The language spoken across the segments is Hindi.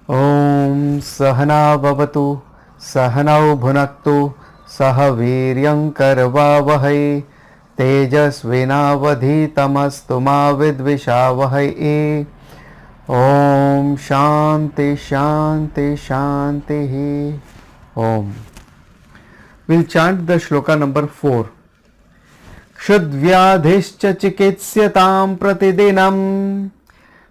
ॐ सहना भवतु सहनौ भुनक्तु सह वीर्यं करवावहै तेजस्विनावधीतमस्तु मा विद्विषावहै। ॐ शांति शांति शांति। ओम। We'll chant the shloka number 4. क्षुद्व्याधिश्च चिकित्स्यतां प्रतिदिनं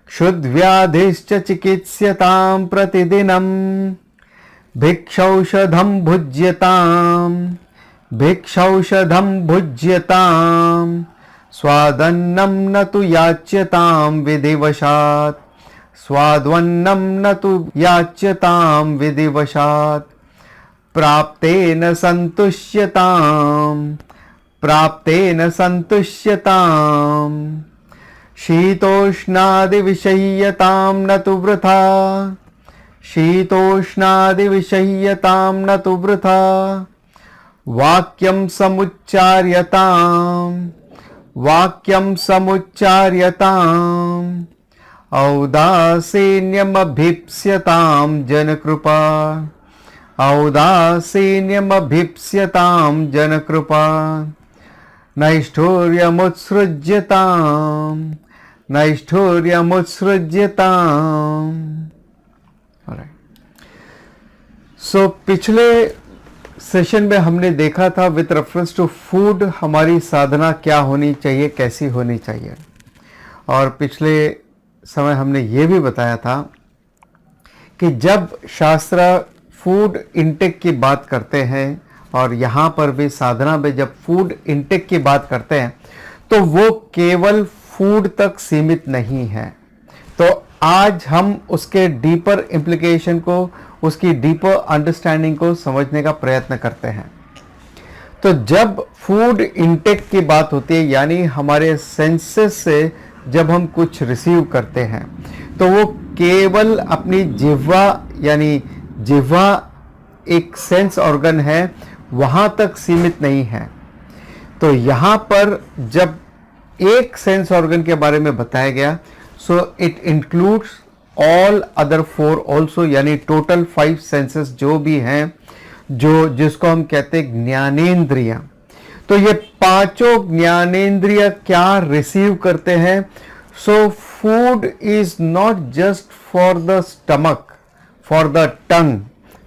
क्षुद्व्याधिश्च चिकित्स्यतां प्रतिदिनं भिक्षौषधं भुज्यतां भिक्षौषधं भुज्यतां स्वादन्नं न तु याच्यतां विधिवशात् स्वाद्वन्नं न तु याच्यतां विधिवशात् प्राप्तेन सन्तुष्यताम् शीतोष्णादिविषय्यतां न तु वृथा शीतोष्णादिविषय्यतां न तु वृथा वाक्यं समुच्चार्यताम् औदासीन्यमभीप्स्यतां जनकृपा औदासीन्यमभीप्स्यतां जनकृपा नैष्ठुर्यमुत्सृज्यताम् सो पिछले सेशन में हमने देखा था विथ रेफरेंस टू फूड हमारी साधना क्या होनी चाहिए, कैसी होनी चाहिए। और पिछले समय हमने ये भी बताया था कि जब शास्त्र फूड इंटेक की बात करते हैं और यहाँ पर भी साधना में जब फूड इंटेक की बात करते हैं तो वो केवल फूड तक सीमित नहीं है। तो आज हम उसके डीपर इम्प्लीकेशन को, उसकी डीपर अंडरस्टैंडिंग को समझने का प्रयत्न करते हैं। तो जब फूड इंटेक की बात होती है यानी हमारे सेंसेस से जब हम कुछ रिसीव करते हैं तो वो केवल अपनी जिह्वा यानी जिह्वा एक सेंस ऑर्गन है वहां तक सीमित नहीं है। तो यहां पर जब एक सेंस ऑर्गन के बारे में बताया गया so it includes all other 4 also यानी टोटल 5 सेंसेस जो भी हैं जिसको हम कहते हैं ज्ञानेंद्रियां। तो ये पांचों ज्ञानेंद्रिय क्या रिसीव करते हैं। So food is not just for the stomach, for the tongue,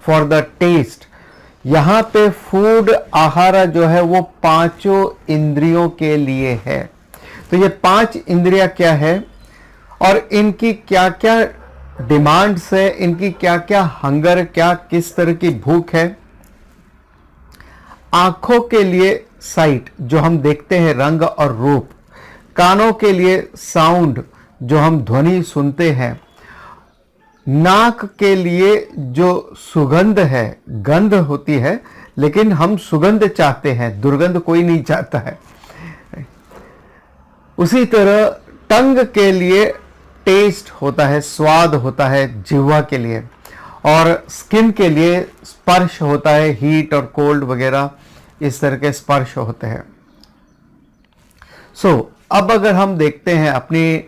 for the taste. यहाँ पे फूड आहार जो है वो पांचों इंद्रियों के लिए है। तो ये 5 इंद्रियां क्या है और इनकी क्या क्या डिमांड्स है, इनकी क्या क्या हंगर, क्या किस तरह की भूख है। आंखों के लिए साइट जो हम देखते हैं रंग और रूप, कानों के लिए साउंड जो हम ध्वनि सुनते हैं, नाक के लिए जो सुगंध है, गंध होती है लेकिन हम सुगंध चाहते हैं, दुर्गंध कोई नहीं चाहता है। उसी तरह टंग के लिए टेस्ट होता है, स्वाद होता है जिह्वा के लिए, और स्किन के लिए स्पर्श होता है, हीट और कोल्ड वगैरह इस तरह के स्पर्श होते हैं। अब अगर हम देखते हैं अपनी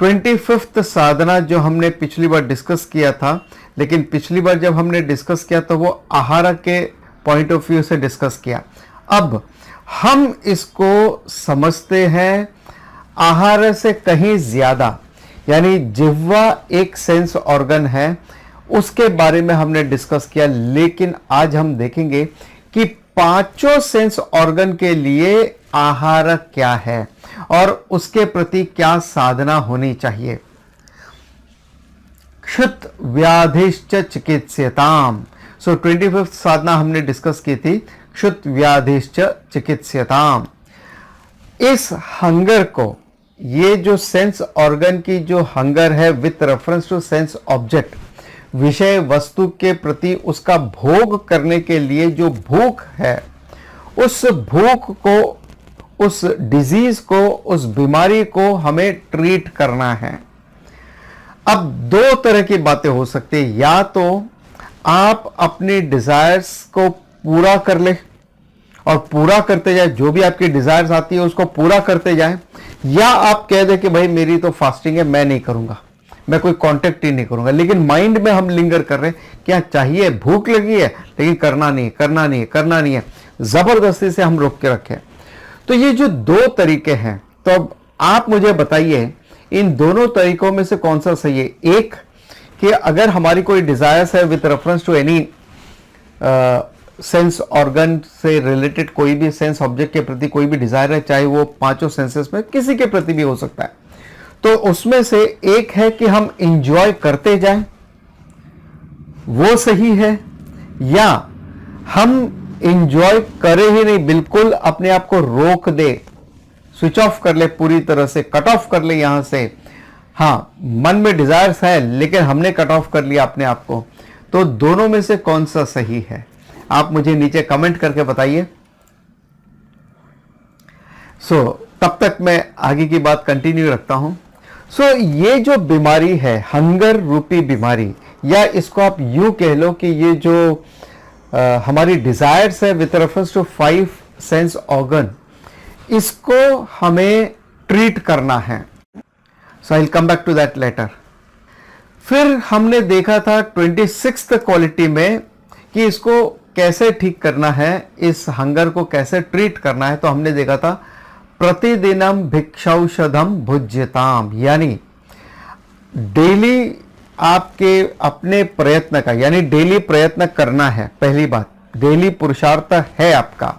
25th साधना जो हमने पिछली बार डिस्कस किया था, लेकिन पिछली बार जब हमने डिस्कस किया तो वो आहार के पॉइंट ऑफ व्यू से डिस्कस किया। अब हम इसको समझते हैं आहार से कहीं ज्यादा, यानी जिह्वा एक सेंस ऑर्गन है उसके बारे में हमने डिस्कस किया। लेकिन आज हम देखेंगे कि पांचों सेंस ऑर्गन के लिए आहार क्या है और उसके प्रति क्या साधना होनी चाहिए। क्षुत व्याधिश्च चिकित्स्यताम। 25th साधना हमने डिस्कस की थी, क्षुत व्याधिश्च चिकित्स्यताम। इस हंगर को, ये जो सेंस ऑर्गन की जो हंगर है with reference to sense object, विषय वस्तु के प्रति उसका भोग करने के लिए जो भूख है, उस भूख को, उस डिजीज को, उस बीमारी को हमें ट्रीट करना है। अब 2 तरह की बातें हो सकती है, या तो आप अपने डिजायर्स को पूरा कर ले और पूरा करते जाए, जो भी आपकी डिजायर्स आती है उसको पूरा करते जाए, या आप कह दे कि भाई मेरी तो फास्टिंग है, मैं नहीं करूंगा, मैं कोई कांटेक्ट ही नहीं करूंगा। लेकिन माइंड में हम लिंगर कर रहे हैं, क्या चाहिए, भूख लगी है, लेकिन करना नहीं, करना नहीं, करना नहीं है, जबरदस्ती से हम रोक के रखे। तो ये जो दो तरीके हैं, तो अब आप मुझे बताइए इन दोनों तरीकों में से कौन सा सही है। एक कि अगर हमारी कोई डिजायर्स है with reference to any sense organ से रिलेटेड, कोई भी सेंस ऑब्जेक्ट के प्रति कोई भी डिजायर है, चाहे वो पांचों सेंसेस में किसी के प्रति भी हो सकता है, तो उसमें से एक है कि हम इंजॉय करते जाएं, वो सही है, या हम इंजॉय करें ही नहीं, बिल्कुल अपने आप को रोक दे, स्विच ऑफ कर ले, पूरी तरह से कट ऑफ कर ले यहां से। हाँ, मन में डिजायर्स है लेकिन हमने कट ऑफ कर लिया अपने आप को। तो दोनों में से कौन सा सही है, आप मुझे नीचे कमेंट करके बताइए। तब तक मैं आगे की बात कंटिन्यू रखता हूं। ये जो बीमारी है, हंगर रूपी बीमारी, या इसको आप यूं कह लो कि ये जो हमारी डिजायर्स है with reference to 5 sense organ, इसको हमें ट्रीट करना है। So I will come back to that later. फिर हमने देखा था 26th क्वालिटी में कि इसको कैसे ठीक करना है, इस हंगर को कैसे ट्रीट करना है। तो हमने देखा था प्रतिदिनम भिक्षौषधम भुज्यताम, यानी डेली आपके अपने प्रयत्न का, यानी डेली प्रयत्न करना है। पहली बात, डेली पुरुषार्थ है आपका,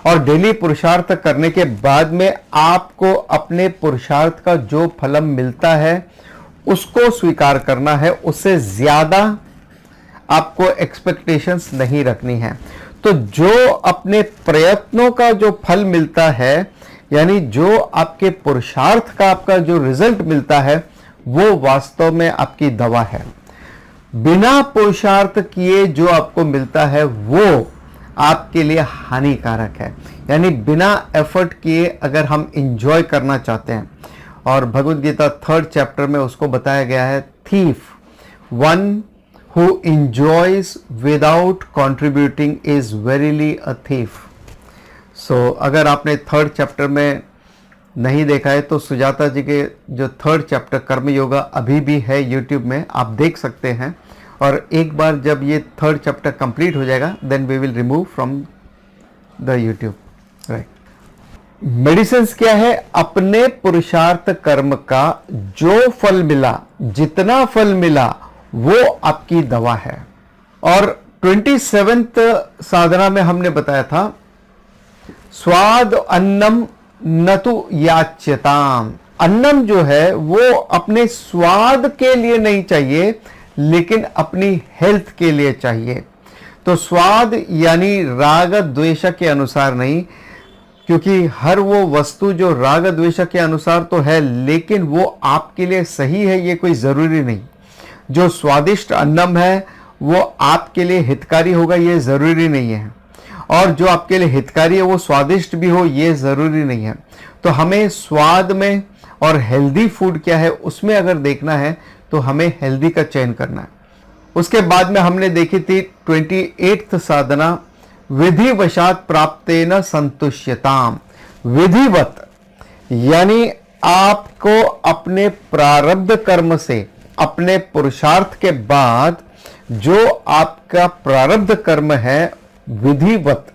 और डेली पुरुषार्थ करने के बाद में आपको अपने पुरुषार्थ का जो फल मिलता है उसको स्वीकार करना है, उससे ज्यादा आपको एक्सपेक्टेशंस नहीं रखनी है। तो जो अपने प्रयत्नों का जो फल मिलता है, यानी जो आपके पुरुषार्थ का आपका जो रिजल्ट मिलता है, वो वास्तव में आपकी दवा है। बिना पुरुषार्थ किए जो आपको मिलता है वो आपके लिए हानिकारक है। यानी बिना एफर्ट किए अगर हम इंजॉय करना चाहते हैं, और भगवद गीता 3rd चैप्टर में उसको बताया गया है, thief, one who enjoys without contributing is verily a thief। अगर आपने 3rd चैप्टर में नहीं देखा है तो सुजाता जी के जो 3rd चैप्टर कर्म योगा अभी भी है यूट्यूब में, आप देख सकते हैं। और एक बार जब ये 3rd चैप्टर कंप्लीट हो जाएगा, then we will remove from the YouTube, right. Medicine क्या है, अपने पुरुषार्थ कर्म का जो फल मिला, जितना फल मिला, वो आपकी दवा है। और 27th साधना में हमने बताया था, स्वाद अन्नम नतु याच्यताम। अन्नम जो है वो अपने स्वाद के लिए नहीं चाहिए, लेकिन अपनी हेल्थ के लिए चाहिए। तो स्वाद यानी राग द्वेष के अनुसार नहीं, क्योंकि हर वो वस्तु जो राग द्वेष के अनुसार तो है, लेकिन वो आपके लिए सही है ये कोई जरूरी नहीं। जो स्वादिष्ट अन्नम है वो आपके लिए हितकारी होगा ये जरूरी नहीं है, और जो आपके लिए हितकारी है वो स्वादिष्ट भी हो ये जरूरी नहीं है। तो हमें स्वाद में और हेल्दी फूड क्या है उसमें अगर देखना है तो हमें हेल्दी का चयन करना है। उसके बाद में हमने देखी थी 28th साधना, विधिवशात प्राप्तेन संतुष्यताम। विधिवत यानी आपको अपने प्रारब्ध कर्म से, अपने पुरुषार्थ के बाद जो आपका प्रारब्ध कर्म है, विधिवत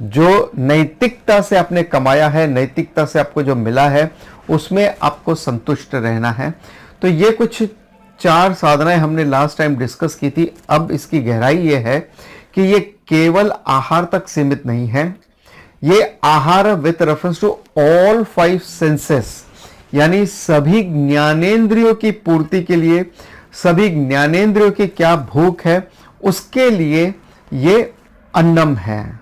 जो नैतिकता से आपने कमाया है, नैतिकता से आपको जो मिला है, उसमें आपको संतुष्ट रहना है। तो ये कुछ 4 साधनाएं हमने लास्ट टाइम डिस्कस की थी। अब इसकी गहराई ये है कि ये केवल आहार तक सीमित नहीं है, ये आहार with reference to all 5 senses, यानी सभी ज्ञानेंद्रियों की पूर्ति के लिए, सभी ज्ञानेंद्रियों की क्या भूख है उसके लिए ये अन्नम है।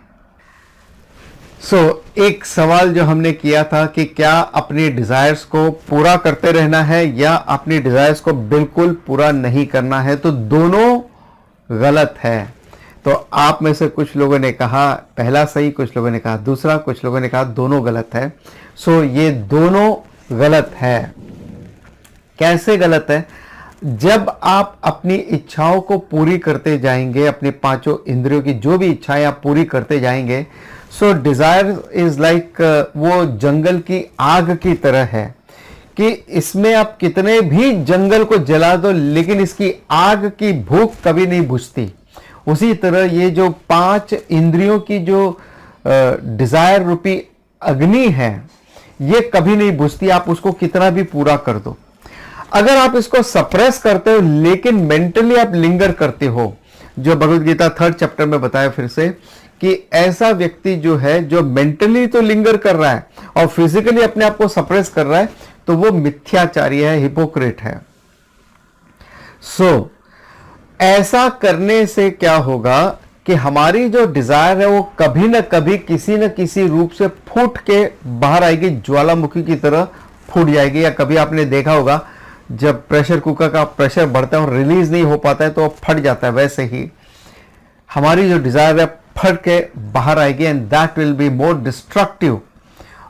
एक सवाल जो हमने किया था कि क्या अपनी डिजायर्स को पूरा करते रहना है या अपनी डिजायर्स को बिल्कुल पूरा नहीं करना है, तो दोनों गलत है। तो आप में से कुछ लोगों ने कहा पहला सही, कुछ लोगों ने कहा दूसरा, कुछ लोगों ने कहा दोनों गलत है। ये दोनों गलत है। कैसे गलत है? जब आप अपनी इच्छाओं को पूरी करते जाएंगे, अपने 5 इंद्रियों की जो भी इच्छाएं आप पूरी करते जाएंगे, डिजायर इज लाइक वो जंगल की आग की तरह है कि इसमें आप कितने भी जंगल को जला दो लेकिन इसकी आग की भूख कभी नहीं बुझती। उसी तरह ये जो 5 इंद्रियों की जो डिजायर रूपी अग्नि है ये कभी नहीं बुझती, आप उसको कितना भी पूरा कर दो। अगर आप इसको सप्रेस करते हो लेकिन मेंटली आप लिंगर करते हो, जो भगवद गीता 3rd चैप्टर में बताया फिर से कि ऐसा व्यक्ति जो है जो मेंटली तो लिंगर कर रहा है और फिजिकली अपने आप को सप्रेस कर रहा है, तो वो मिथ्याचारी है, हिपोक्रेट है। सो ऐसा करने से क्या होगा कि हमारी जो डिजायर है वो कभी ना कभी किसी न किसी रूप से फूट के बाहर आएगी, ज्वालामुखी की तरह फूट जाएगी। या कभी आपने देखा होगा जब प्रेशर कुकर का प्रेशर बढ़ता है और रिलीज नहीं हो पाता है तो वो फट जाता है, वैसे ही हमारी जो डिजायर है फट के बाहर आएगी and that will be more destructive,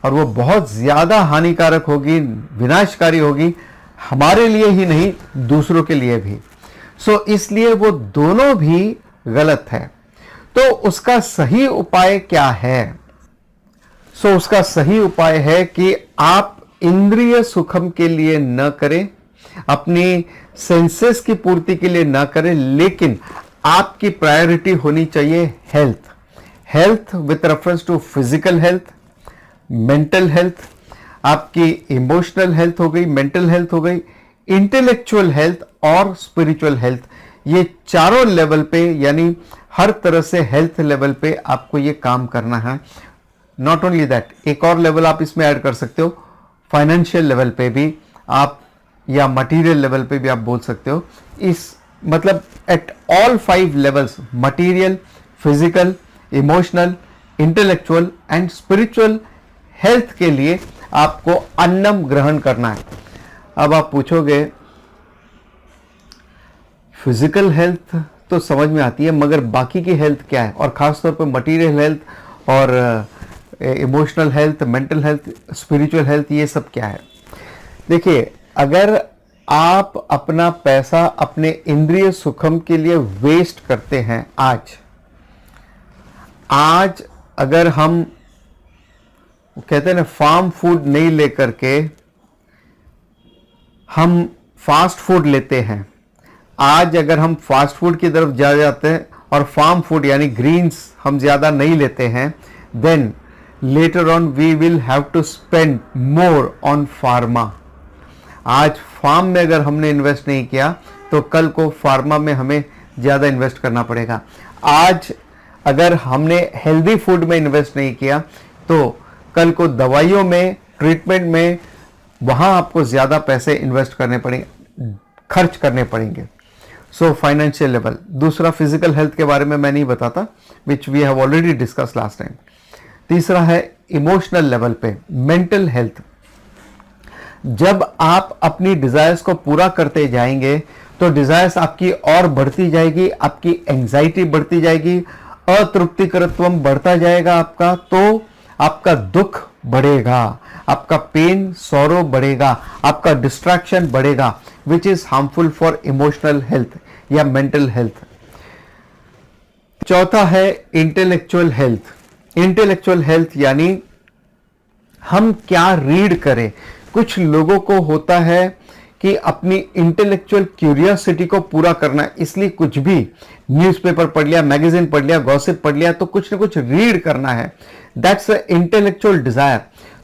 और वो बहुत ज्यादा हानिकारक होगी, विनाशकारी होगी, हमारे लिए ही नहीं दूसरों के लिए भी। सो इसलिए वो दोनों भी गलत है। तो उसका सही उपाय क्या है? सो उसका सही उपाय है कि आप इंद्रिय सुखम के लिए न करें, अपनी सेंसेस की पूर्ति के लिए न करें, लेकिन आपकी प्रायोरिटी होनी चाहिए health. Health with reference to physical health, mental health, आपकी इमोशनल हेल्थ हो गई, मेंटल हेल्थ हो गई, इंटेलेक्चुअल हेल्थ और स्पिरिचुअल हेल्थ। ये चारों लेवल पे, यानी हर तरह से हेल्थ लेवल पे आपको ये काम करना है। नॉट ओनली दैट, एक और लेवल आप इसमें ऐड कर सकते हो, फाइनेंशियल लेवल पे भी आप, या मटेरियल लेवल पे भी आप बोल सकते हो। इस मतलब at all 5 levels, material, physical, emotional, intellectual and spiritual health के लिए आपको अन्नम ग्रहण करना है। अब आप पूछोगे फिजिकल हेल्थ तो समझ में आती है, मगर बाकी की हेल्थ क्या है, और खासतौर पर मटेरियल हेल्थ और emotional health, mental health, spiritual health, ये सब क्या है? देखिए, अगर आप अपना पैसा अपने इंद्रिय सुखम के लिए वेस्ट करते हैं, आज अगर हम कहते हैं ना फार्म फूड नहीं लेकर के हम फास्ट फूड लेते हैं, आज अगर हम फास्ट फूड की तरफ जा जाते हैं और फार्म फूड यानी ग्रीन्स हम ज्यादा नहीं लेते हैं, then later on we will have to spend more on pharma. आज फार्म में अगर हमने इन्वेस्ट नहीं किया तो कल को फार्मा में हमें ज्यादा इन्वेस्ट करना पड़ेगा। आज अगर हमने हेल्दी फूड में इन्वेस्ट नहीं किया तो कल को दवाइयों में, ट्रीटमेंट में, वहां आपको ज्यादा पैसे इन्वेस्ट करने पड़ेंगे, खर्च करने पड़ेंगे। So financial level. दूसरा, फिजिकल हेल्थ के बारे में मैं नहीं बताता, which we have already discuss last time. तीसरा है इमोशनल लेवल पे, मेंटल हेल्थ। जब आप अपनी डिजायर्स को पूरा करते जाएंगे तो डिजायर्स आपकी और बढ़ती जाएगी, आपकी एंजाइटी बढ़ती जाएगी, अतृप्तिकरत्व बढ़ता जाएगा आपका, तो आपका दुख बढ़ेगा, आपका पेन, सॉरो बढ़ेगा, आपका डिस्ट्रैक्शन बढ़ेगा, which is harmful for emotional health या मेंटल हेल्थ। चौथा है इंटेलेक्चुअल हेल्थ। इंटेलेक्चुअल हेल्थ यानी हम क्या रीड करें। कुछ लोगों को होता है कि अपनी इंटेलेक्चुअल क्यूरियोसिटी को पूरा करना है, इसलिए कुछ भी न्यूज़पेपर पढ़ लिया, मैगजीन पढ़ लिया, गॉसिप पढ़ लिया, तो कुछ ना कुछ रीड करना है। That's a intellectual desire.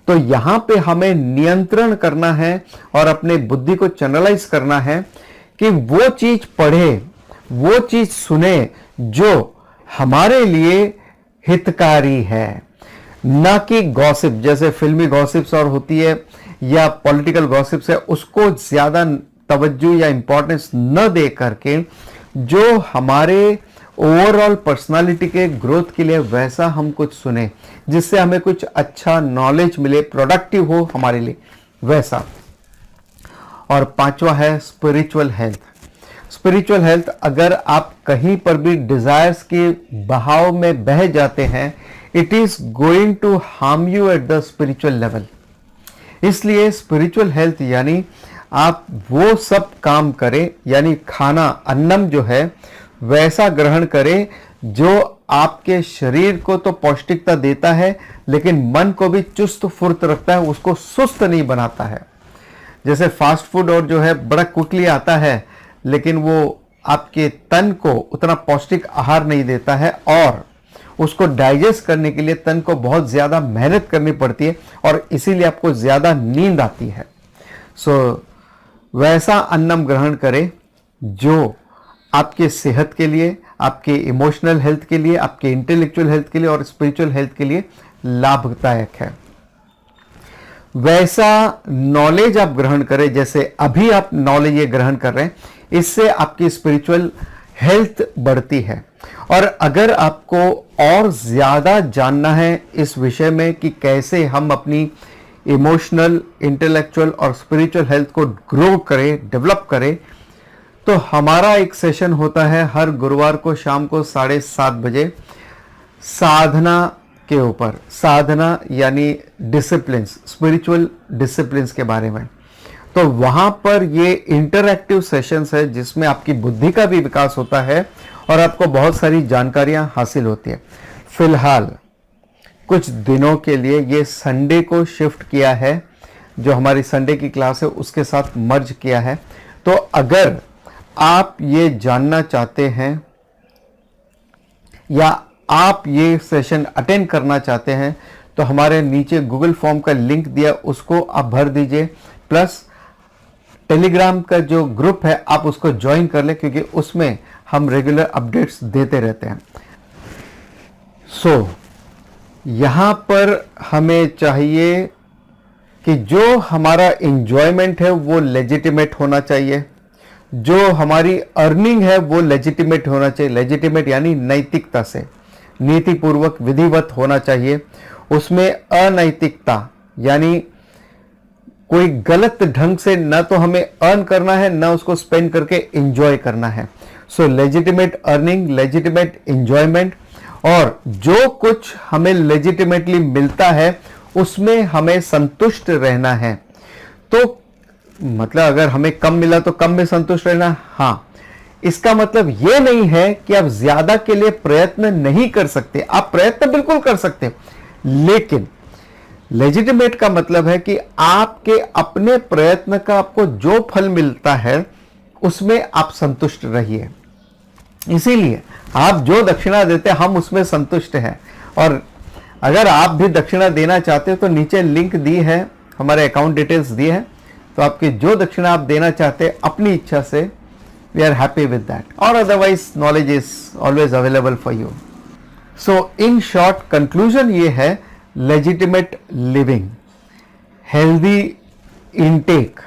तो यहां पे हमें नियंत्रण करना है और अपने बुद्धि को चैनलाइज करना है कि वो चीज पढ़े, वो चीज सुने जो हमारे लिए हितकारी है, ना कि गॉसिप, जैसे फिल्मी गॉसिप्स और होती है या पॉलिटिकल गॉसिप्स है, उसको ज्यादा तवज्जो या इंपॉर्टेंस न दे करके जो हमारे ओवरऑल पर्सनालिटी के ग्रोथ के लिए वैसा हम कुछ सुने, जिससे हमें कुछ अच्छा नॉलेज मिले, प्रोडक्टिव हो हमारे लिए, वैसा। और पांचवा है स्पिरिचुअल हेल्थ। स्पिरिचुअल हेल्थ, अगर आप कहीं पर भी डिजायर्स के बहाव में बह जाते हैं, it is going to harm you at the spiritual level. इसलिए स्पिरिचुअल हेल्थ यानी आप वो सब काम करें, यानी खाना, अन्नम जो है वैसा ग्रहण करें जो आपके शरीर को तो पौष्टिकता देता है लेकिन मन को भी चुस्त फुर्त रखता है, उसको सुस्त नहीं बनाता है। जैसे फास्ट फूड और जो है बड़ा क्विकली आता है, लेकिन वो आपके तन को उतना पौष्टिक आहार नहीं देता है और उसको डाइजेस्ट करने के लिए तन को बहुत ज़्यादा मेहनत करनी पड़ती है और इसीलिए आपको ज़्यादा नींद आती है। वैसा अन्नम ग्रहण करें जो आपके सेहत के लिए, आपके इमोशनल हेल्थ के लिए, आपके इंटेलेक्चुअल हेल्थ के लिए और स्पिरिचुअल हेल्थ के लिए लाभदायक है। वैसा नॉलेज आप ग्रहण करें जैसे अभी आप नॉलेज ये ग्रहण कर रहे हैं, इससे आपकी स्पिरिचुअल हेल्थ बढ़ती है। और अगर आपको और ज़्यादा जानना है इस विषय में कि कैसे हम अपनी इमोशनल, इंटेलेक्चुअल और स्पिरिचुअल हेल्थ को ग्रो करें, डेवलप करें, तो हमारा एक सेशन होता है हर गुरुवार को शाम को 7:30 बजे साधना के ऊपर। साधना यानी डिसिप्लिन्स, स्पिरिचुअल डिसिप्लिन्स के बारे में। तो वहां पर ये इंटरैक्टिव सेशंस है जिसमें आपकी बुद्धि का भी विकास होता है और आपको बहुत सारी जानकारियां हासिल होती है। फिलहाल कुछ दिनों के लिए ये संडे को शिफ्ट किया है, जो हमारी संडे की क्लास है उसके साथ मर्ज किया है। तो अगर आप ये जानना चाहते हैं या आप ये सेशन अटेंड करना चाहते हैं तो हमारे नीचे गूगल फॉर्म का लिंक दिया, उसको आप भर दीजिए। प्लस टेलीग्राम का जो ग्रुप है आप उसको ज्वाइन कर लें, क्योंकि उसमें हम रेगुलर अपडेट्स देते रहते हैं। यहां पर हमें चाहिए कि जो हमारा एंजॉयमेंट है वो लेजिटिमेट होना चाहिए, जो हमारी अर्निंग है वो लेजिटिमेट होना चाहिए। लेजिटिमेट यानी नैतिकता से, नीतिपूर्वक, विधिवत होना चाहिए। उसमें अनैतिकता यानी कोई गलत ढंग से ना तो हमें अर्न करना है ना उसको स्पेंड करके एंजॉय करना है। लेजिटिमेट अर्निंग, लेजिटिमेट एंजॉयमेंट, और जो कुछ हमें लेजिटिमेटली मिलता है उसमें हमें संतुष्ट रहना है। तो मतलब अगर हमें कम मिला तो कम में संतुष्ट रहना। हाँ, इसका मतलब यह नहीं है कि आप ज्यादा के लिए प्रयत्न नहीं कर सकते। आप प्रयत्न बिल्कुल कर सकते, लेकिन लेजिटिमेट का मतलब है कि आपके अपने प्रयत्न का आपको जो फल मिलता है उसमें आप संतुष्ट रहिए। इसीलिए आप जो दक्षिणा देते हैं हम उसमें संतुष्ट हैं। और अगर आप भी दक्षिणा देना चाहते हो तो नीचे लिंक दी है, हमारे अकाउंट डिटेल्स दी है, तो आपकी जो दक्षिणा आप देना चाहते हैं अपनी इच्छा से, we are happy with that. और otherwise knowledge is always available for you. So in short conclusion ये है, लेजिटिमेट लिविंग, हेल्दी इनटेक,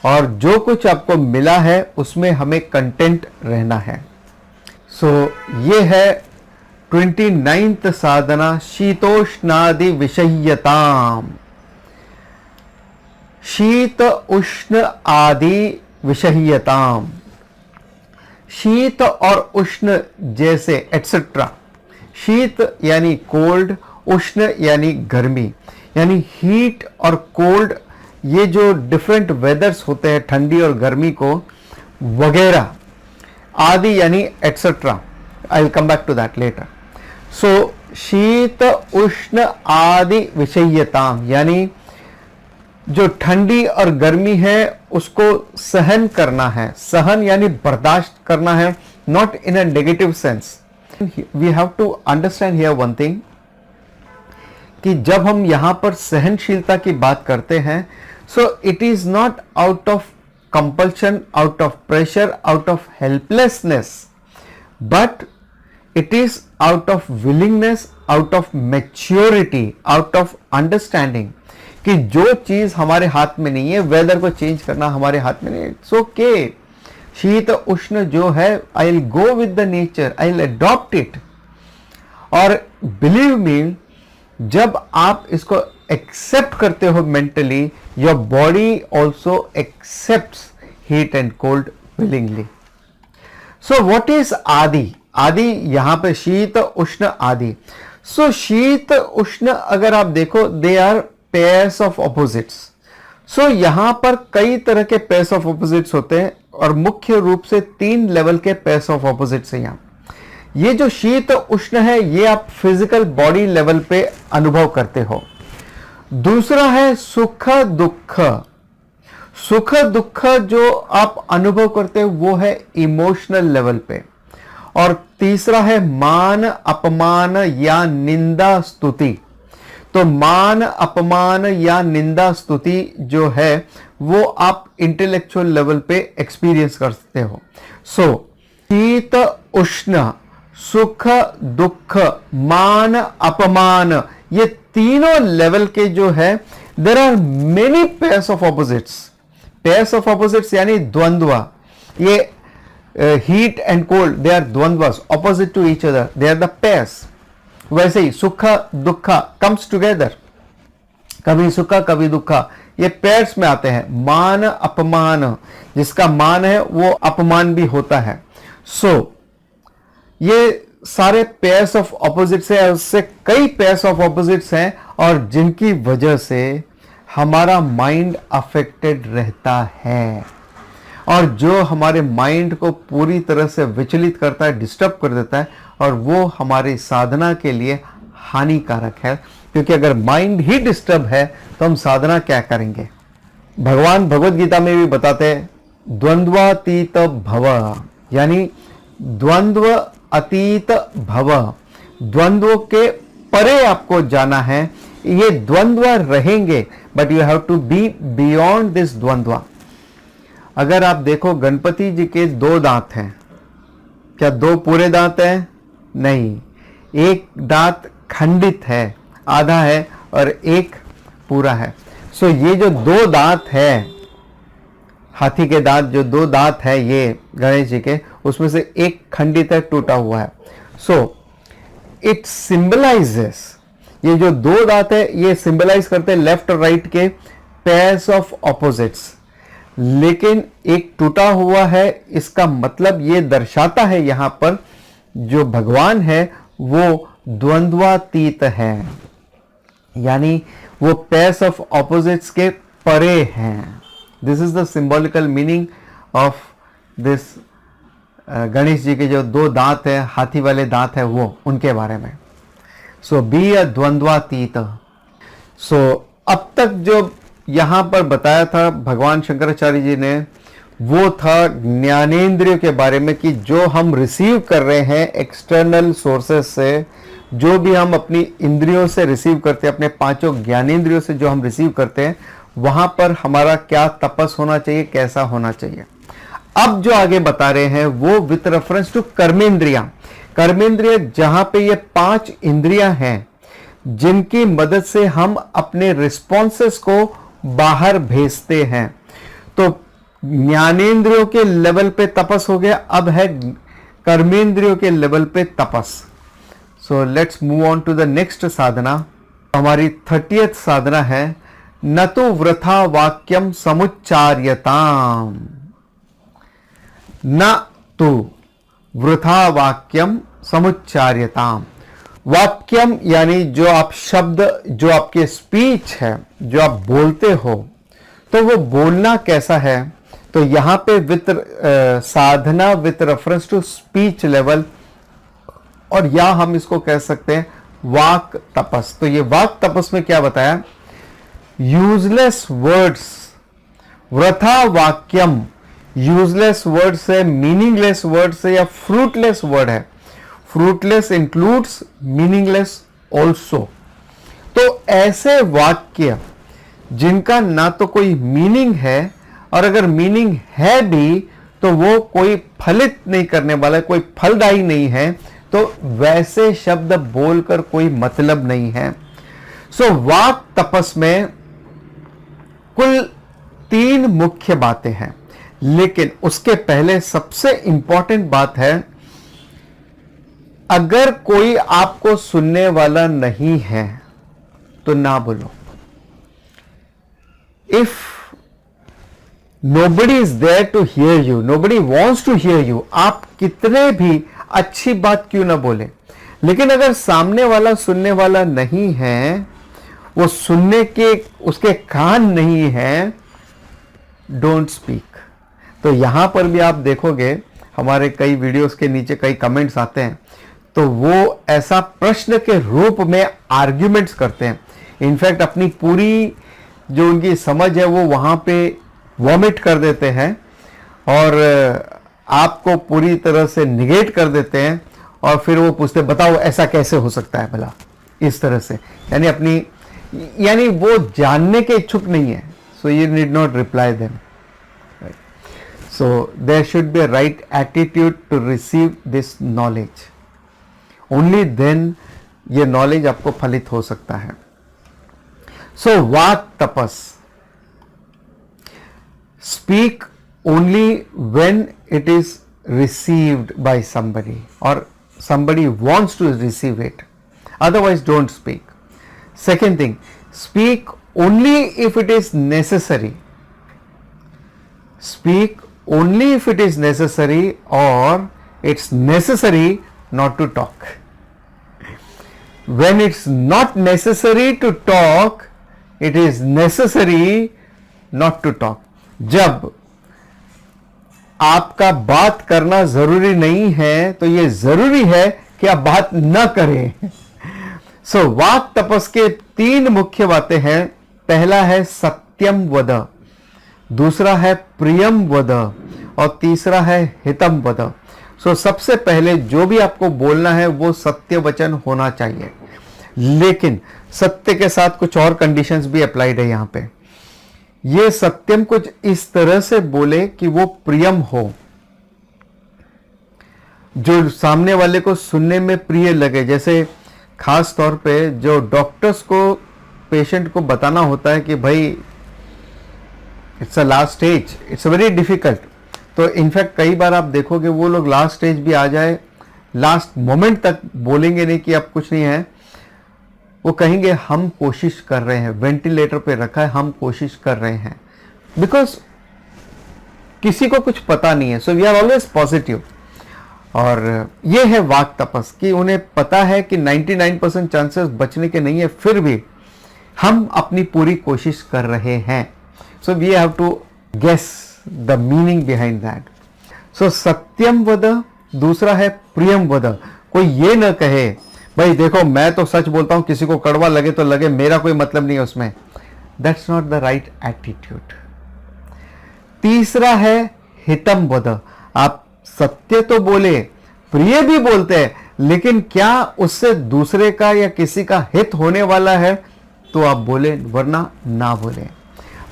और जो कुछ आपको मिला है उसमें हमें कंटेंट रहना है। ये है 29th साधना, शीतोष्णादि विषय्यताम। शीत उष्ण आदि विषय्यताम, शीत और उष्ण जैसे एटसेट्रा। शीत यानी कोल्ड, उष्ण यानी गर्मी, यानी हीट और कोल्ड, ये जो डिफरेंट वेदर्स होते हैं, ठंडी और गर्मी को वगैरह। आदि यानी etcetera, I will come back to that later. शीत उष्ण आदि विषय्यताम यानी जो ठंडी और गर्मी है उसको सहन करना है। सहन यानी बर्दाश्त करना है, not in a negative sense. We have to understand here one thing, कि जब हम यहां पर सहनशीलता की बात करते हैं, so it is not out of compulsion, out of pressure, out of helplessness, but it is out of willingness, out of maturity, out of understanding कि जो चीज हमारे हाथ में नहीं है, वेदर को चेंज करना हमारे हाथ में नहीं है। It's okay. शीत उष्ण जो है, I will go with the nature, I will adopt it. और बिलीव मी, जब आप इसको एक्सेप्ट करते हो mentally, your body also accepts heat and cold willingly. So what is आदि? आदि यहां पे शीत उष्ण आदि। सो शीत उष्ण अगर आप देखो, they are pairs of opposites. So यहां पर कई तरह के पेयर्स ऑफ ऑपोजिट्स होते हैं और मुख्य रूप से 3 लेवल के पेयर्स ऑफ ऑपोजिट्स हैं। यहां ये जो शीत उष्ण है ये आप फिजिकल बॉडी लेवल पे अनुभव करते हो। दूसरा है सुख दुख। सुख दुख जो आप अनुभव करते हो वो है इमोशनल लेवल पे। और तीसरा है मान अपमान या निंदा स्तुति। तो मान अपमान या निंदा स्तुति जो है वो आप इंटेलेक्चुअल लेवल पे एक्सपीरियंस कर सकते हो। सो शीत उष्ण, सुख दुख, मान अपमान, ये तीनों लेवल के जो है there are many pairs of opposites. Pairs of opposites यानी द्वंद्व। ये heat and cold they are द्वंद्वस, opposite to each other, they are the pairs. वैसे ही सुख दुख कम्स टुगेदर, कभी सुख कभी दुख, ये पेयर्स में आते हैं। मान अपमान, जिसका मान है वो अपमान भी होता है। सो ये सारे पेयर्स ऑफ ऑपोजिट्स है, उससे कई पेयर्स ऑफ ऑपोजिट्स हैं और जिनकी वजह से हमारा माइंड अफेक्टेड रहता है। और जो हमारे माइंड को पूरी तरह से विचलित करता है, डिस्टर्ब कर देता है, और वो हमारी साधना के लिए हानिकारक है। क्योंकि अगर माइंड ही डिस्टर्ब है तो हम साधना क्या करेंगे। भगवान भगवत गीता में भी बताते हैं द्वंद्वातीत भव, यानी द्वंद्व अतीत भव, द्वंद्व के परे आपको जाना है। ये द्वंद्व रहेंगे but you have to be beyond this द्वंद्व। अगर आप देखो गणपति जी के 2 दांत हैं, क्या 2 पूरे दांत हैं? नहीं, एक दांत खंडित है, आधा है, और एक पूरा है। सो ये जो 2 दांत है, हाथी के दांत जो 2 दांत है ये गणेश जी के, उसमें से एक खंडित है, टूटा हुआ है। सो इट सिंबलाइजेस, ये जो 2 दांत है ये सिंबलाइज करते हैं लेफ्ट और राइट के पेयर्स ऑफ ऑपोजिट्स। लेकिन एक टूटा हुआ है, इसका मतलब ये दर्शाता है यहां पर जो भगवान है वो द्वंद्वातीत है, यानी वो पेयर्स ऑफ ऑपोजिट्स के परे हैं। This is the symbolical meaning of this Ganesh ji के जो 2 दांत है, हाथी वाले दांत है, वो उनके बारे में। सो बी अ द्वंद्वातीत। सो अब तक जो यहां पर बताया था भगवान शंकराचार्य जी ने, वो था ज्ञानेंद्रियों के बारे में कि जो हम रिसीव कर रहे हैं एक्सटर्नल सोर्सेस से, जो भी हम अपनी इंद्रियों से रिसीव करते हैं, अपने 5 ज्ञानेंद्रियों से जो हम रिसीव करते हैं, वहां पर हमारा क्या तपस होना चाहिए, कैसा होना चाहिए। अब जो आगे बता रहे हैं वो विथ रेफरेंस टू कर्मेंद्रियां। कर्मेंद्रिय जहां पे ये 5 इंद्रियां हैं जिनकी मदद से हम अपने रिस्पॉन्सेस को बाहर भेजते हैं। तो ज्ञानेंद्रियों के लेवल पे तपस हो गया, अब है कर्मेंद्रियों के लेवल पे तपस। So let's move on to the next sadhana. हमारी 30th साधना है न तो वृथा वाक्यम समुच्चार्यताम। न तो वृथा वाक्यम समुच्चार्यताम। वाक्यम यानी जो आप शब्द, जो आपके स्पीच है, जो आप बोलते हो, तो वो बोलना कैसा है। तो यहां पे with sadhana with reference to speech level, और या हम इसको कह सकते हैं वाक तपस। तो ये वाक तपस में क्या बताया, यूजलेस वर्ड्स, वृथा वाक्यम, यूजलेस वर्ड से, मीनिंगलेस वर्ड से, या फ्रूटलेस वर्ड है। Fruitless includes meaningless also. तो ऐसे वाक्य जिनका ना तो कोई मीनिंग है, और अगर मीनिंग है भी तो वो कोई फलित नहीं करने वाला, कोई फलदायी नहीं है, तो वैसे शब्द बोलकर कोई मतलब नहीं है। सो वाक तपस में कुल 3 मुख्य बातें हैं, लेकिन उसके पहले सबसे इंपॉर्टेंट बात है, अगर कोई आपको सुनने वाला नहीं है तो ना बोलो। If nobody is there to hear you, nobody wants to hear you, आप कितने भी अच्छी बात क्यों ना बोले, लेकिन अगर सामने वाला सुनने वाला नहीं है, वो सुनने के उसके कान नहीं है, डोंट स्पीक। तो यहां पर भी आप देखोगे हमारे कई वीडियोस के नीचे कई कमेंट्स आते हैं, तो वो ऐसा प्रश्न के रूप में आर्ग्यूमेंट्स करते हैं। इनफैक्ट अपनी पूरी जो उनकी समझ है वो वहां पे वॉमिट कर देते हैं और आपको पूरी तरह से निगेट कर देते हैं, और फिर वो पूछते बताओ ऐसा कैसे हो सकता है भला, इस तरह से, यानी वो जानने के इच्छुक नहीं है. So you need not reply them. So there should be a right attitude to receive this knowledge. Only then ये नॉलेज आपको फलित हो सकता है. So vak tapas, speak only when it is received by somebody or somebody wants to receive it, otherwise don't speak. Second thing, speak only if it is necessary. Speak only if it is necessary, or it's necessary not to talk. When it's not necessary to talk, it is necessary not to talk. जब आपका बात करना जरूरी नहीं है तो यह जरूरी है कि आप बात न करें. सो वाक तपस के 3 मुख्य बातें हैं. पहला है सत्यम वद, दूसरा है प्रियम वद, और तीसरा है हितम वद. सो सबसे पहले जो भी आपको बोलना है वो सत्य वचन होना चाहिए, लेकिन सत्य के साथ कुछ और कंडीशंस भी अप्लाइड है यहां पे. ये सत्यम कुछ इस तरह से बोले कि वो प्रियम हो, जो सामने वाले को सुनने में प्रिय लगे. जैसे खास तौर पे जो डॉक्टर्स को पेशेंट को बताना होता है कि भाई it's a last stage, it's very difficult. तो इनफैक्ट कई बार आप देखोगे वो लोग लास्ट स्टेज भी आ जाए, लास्ट मोमेंट तक बोलेंगे नहीं कि अब कुछ नहीं है, वो कहेंगे हम कोशिश कर रहे हैं, वेंटिलेटर पे रखा है, हम कोशिश कर रहे हैं, बिकॉज किसी को कुछ पता नहीं है. So we are always positive. और ये है वाक तपस कि उन्हें पता है कि 99% चांसेस बचने के नहीं है, फिर भी हम अपनी पूरी कोशिश कर रहे हैं. So we have to guess the meaning behind that. So सत्यम वद, दूसरा है प्रियम वद. कोई ये न कहे भाई देखो मैं तो सच बोलता हूं, किसी को कड़वा लगे तो लगे, मेरा कोई मतलब नहीं है उसमें. That's not the right attitude. तीसरा है हितम वद. आप सत्य तो बोले, प्रिय भी बोलते हैं, लेकिन क्या उससे दूसरे का या किसी का हित होने वाला है तो आप बोले, वरना ना बोले,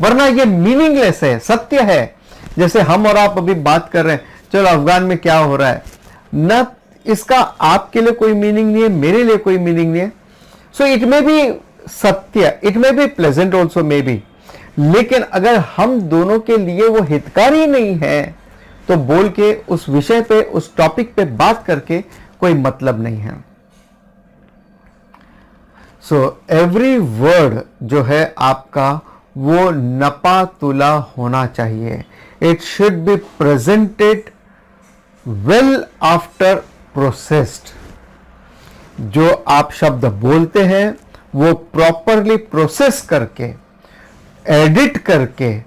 वरना ये मीनिंगलेस है. सत्य है, जैसे हम और आप अभी बात कर रहे हैं, चलो अफगान में क्या हो रहा है, न इसका आपके लिए कोई मीनिंग नहीं है, मेरे लिए कोई मीनिंग नहीं है. सो इट मे बी सत्य, it may be pleasant also may be, लेकिन अगर हम दोनों के लिए वो हितकारी नहीं है तो बोल के उस विषय पे, उस टॉपिक पे बात करके कोई मतलब नहीं है. सो एवरी वर्ड जो है आपका वो नपा तुला होना चाहिए. It should be presented well after processed. जो आप शब्द बोलते हैं वो प्रॉपरली प्रोसेस करके, एडिट करके,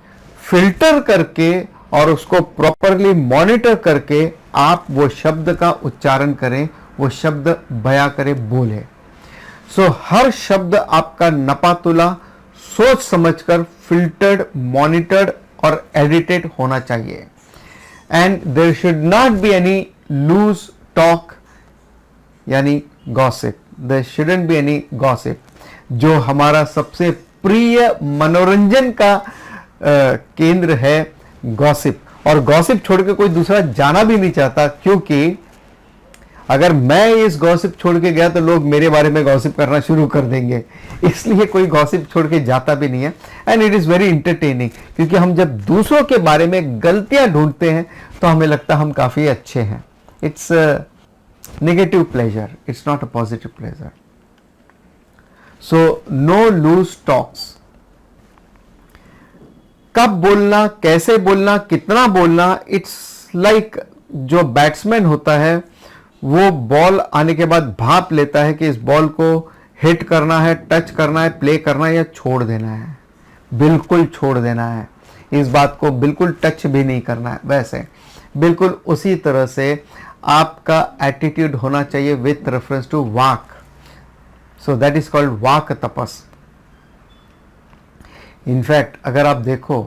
फिल्टर करके और उसको प्रॉपरली मॉनिटर करके आप वो शब्द का उच्चारण करें, वो शब्द बयां करें, बोले. सो हर शब्द आपका नपातुला, सोच समझकर फिल्टर्ड, मॉनिटर्ड और एडिटेड होना चाहिए. And there should not be any loose talk, यानी gossip. There shouldn't be any gossip. जो हमारा सबसे प्रिय मनोरंजन का केंद्र है गॉसिप, और गॉसिप छोड़ के कोई दूसरा जाना भी नहीं चाहता, क्योंकि अगर मैं इस गॉसिप छोड़ के गया तो लोग मेरे बारे में गॉसिप करना शुरू कर देंगे, इसलिए कोई गॉसिप छोड़ के जाता भी नहीं है. And it is very entertaining, क्योंकि हम जब दूसरों के बारे में गलतियां ढूंढते हैं तो हमें लगता है हम काफी अच्छे हैं. It's negative pleasure, it's not a positive pleasure. So no loose talks. कब बोलना, कैसे बोलना, कितना बोलना, इट्स लाइक जो बैट्समैन होता है वो बॉल आने के बाद भाप लेता है कि इस बॉल को हिट करना है, टच करना है, प्ले करना है या छोड़ देना है. बिल्कुल छोड़ देना है, इस बात को बिल्कुल टच भी नहीं करना है. वैसे बिल्कुल उसी तरह से आपका एटीट्यूड होना चाहिए with reference to vak. So that is called vak tapas. In fact अगर आप देखो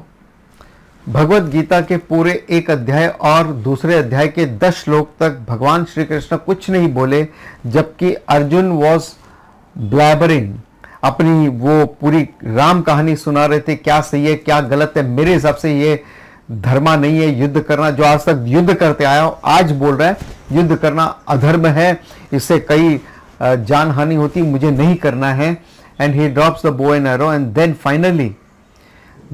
भगवत गीता के पूरे एक अध्याय और दूसरे अध्याय के 10 श्लोक तक भगवान श्री कृष्ण कुछ नहीं बोले, जबकि अर्जुन वॉज ब्लैबरिंग, अपनी वो पूरी राम कहानी सुना रहे थे, क्या सही है क्या गलत है, मेरे हिसाब से ये धर्मा नहीं है युद्ध करना, जो आज तक युद्ध करते आया हो आज बोल रहा है युद्ध करना अधर्म है, इससे कई जान हानि होती, मुझे नहीं करना है। And he drops the bow and arrow and then finally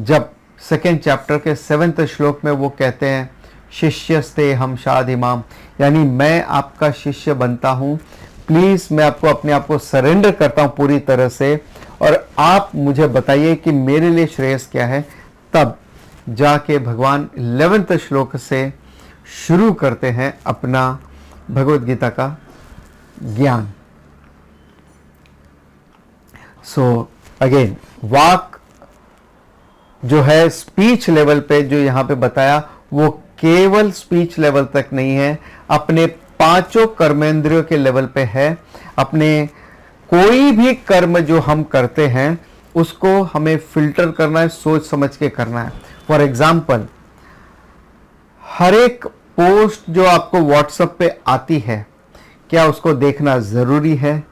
जब सेकेंड चैप्टर के 7वें श्लोक में वो कहते हैं शिष्यस्ते हम शाद इमाम, यानी मैं आपका शिष्य बनता हूँ, प्लीज़ मैं आपको अपने आप को सरेंडर करता हूँ पूरी तरह से, और आप मुझे बताइए कि मेरे लिए श्रेयस क्या है। तब जाके भगवान 11वें श्लोक से शुरू करते हैं अपना भगवत गीता का ज्ञान। सो अगेन वाक जो है स्पीच लेवल पे जो यहाँ पे बताया, वो केवल स्पीच लेवल तक नहीं है, अपने 5 कर्मेंद्रियों के लेवल पे है। अपने कोई भी कर्म जो हम करते हैं उसको हमें फिल्टर करना है, सोच समझ के करना है। फॉर एग्जाम्पल, हर एक पोस्ट जो आपको व्हाट्सएप पे आती है, क्या उसको देखना ज़रूरी है,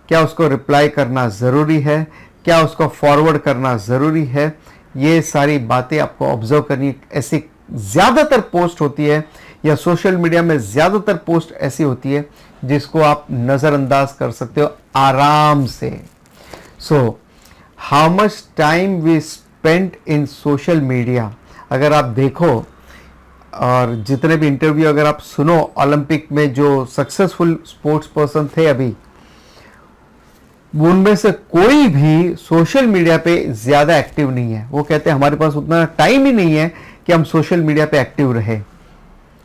क्या उसको रिप्लाई करना ज़रूरी है, क्या उसको फॉरवर्ड करना ज़रूरी है, ये सारी बातें आपको ऑब्जर्व करनी। ऐसी ज़्यादातर पोस्ट होती है या सोशल मीडिया में ज़्यादातर पोस्ट ऐसी होती है जिसको आप नज़रअंदाज कर सकते हो आराम से। So how much time we spend in social media, अगर आप देखो और जितने भी इंटरव्यू अगर आप सुनो, ओलंपिक में जो सक्सेसफुल स्पोर्ट्स पर्सन थे अभी, उनमें से कोई भी सोशल मीडिया पे ज़्यादा एक्टिव नहीं है। वो कहते हैं हमारे पास उतना टाइम ही नहीं है कि हम सोशल मीडिया पे एक्टिव रहे।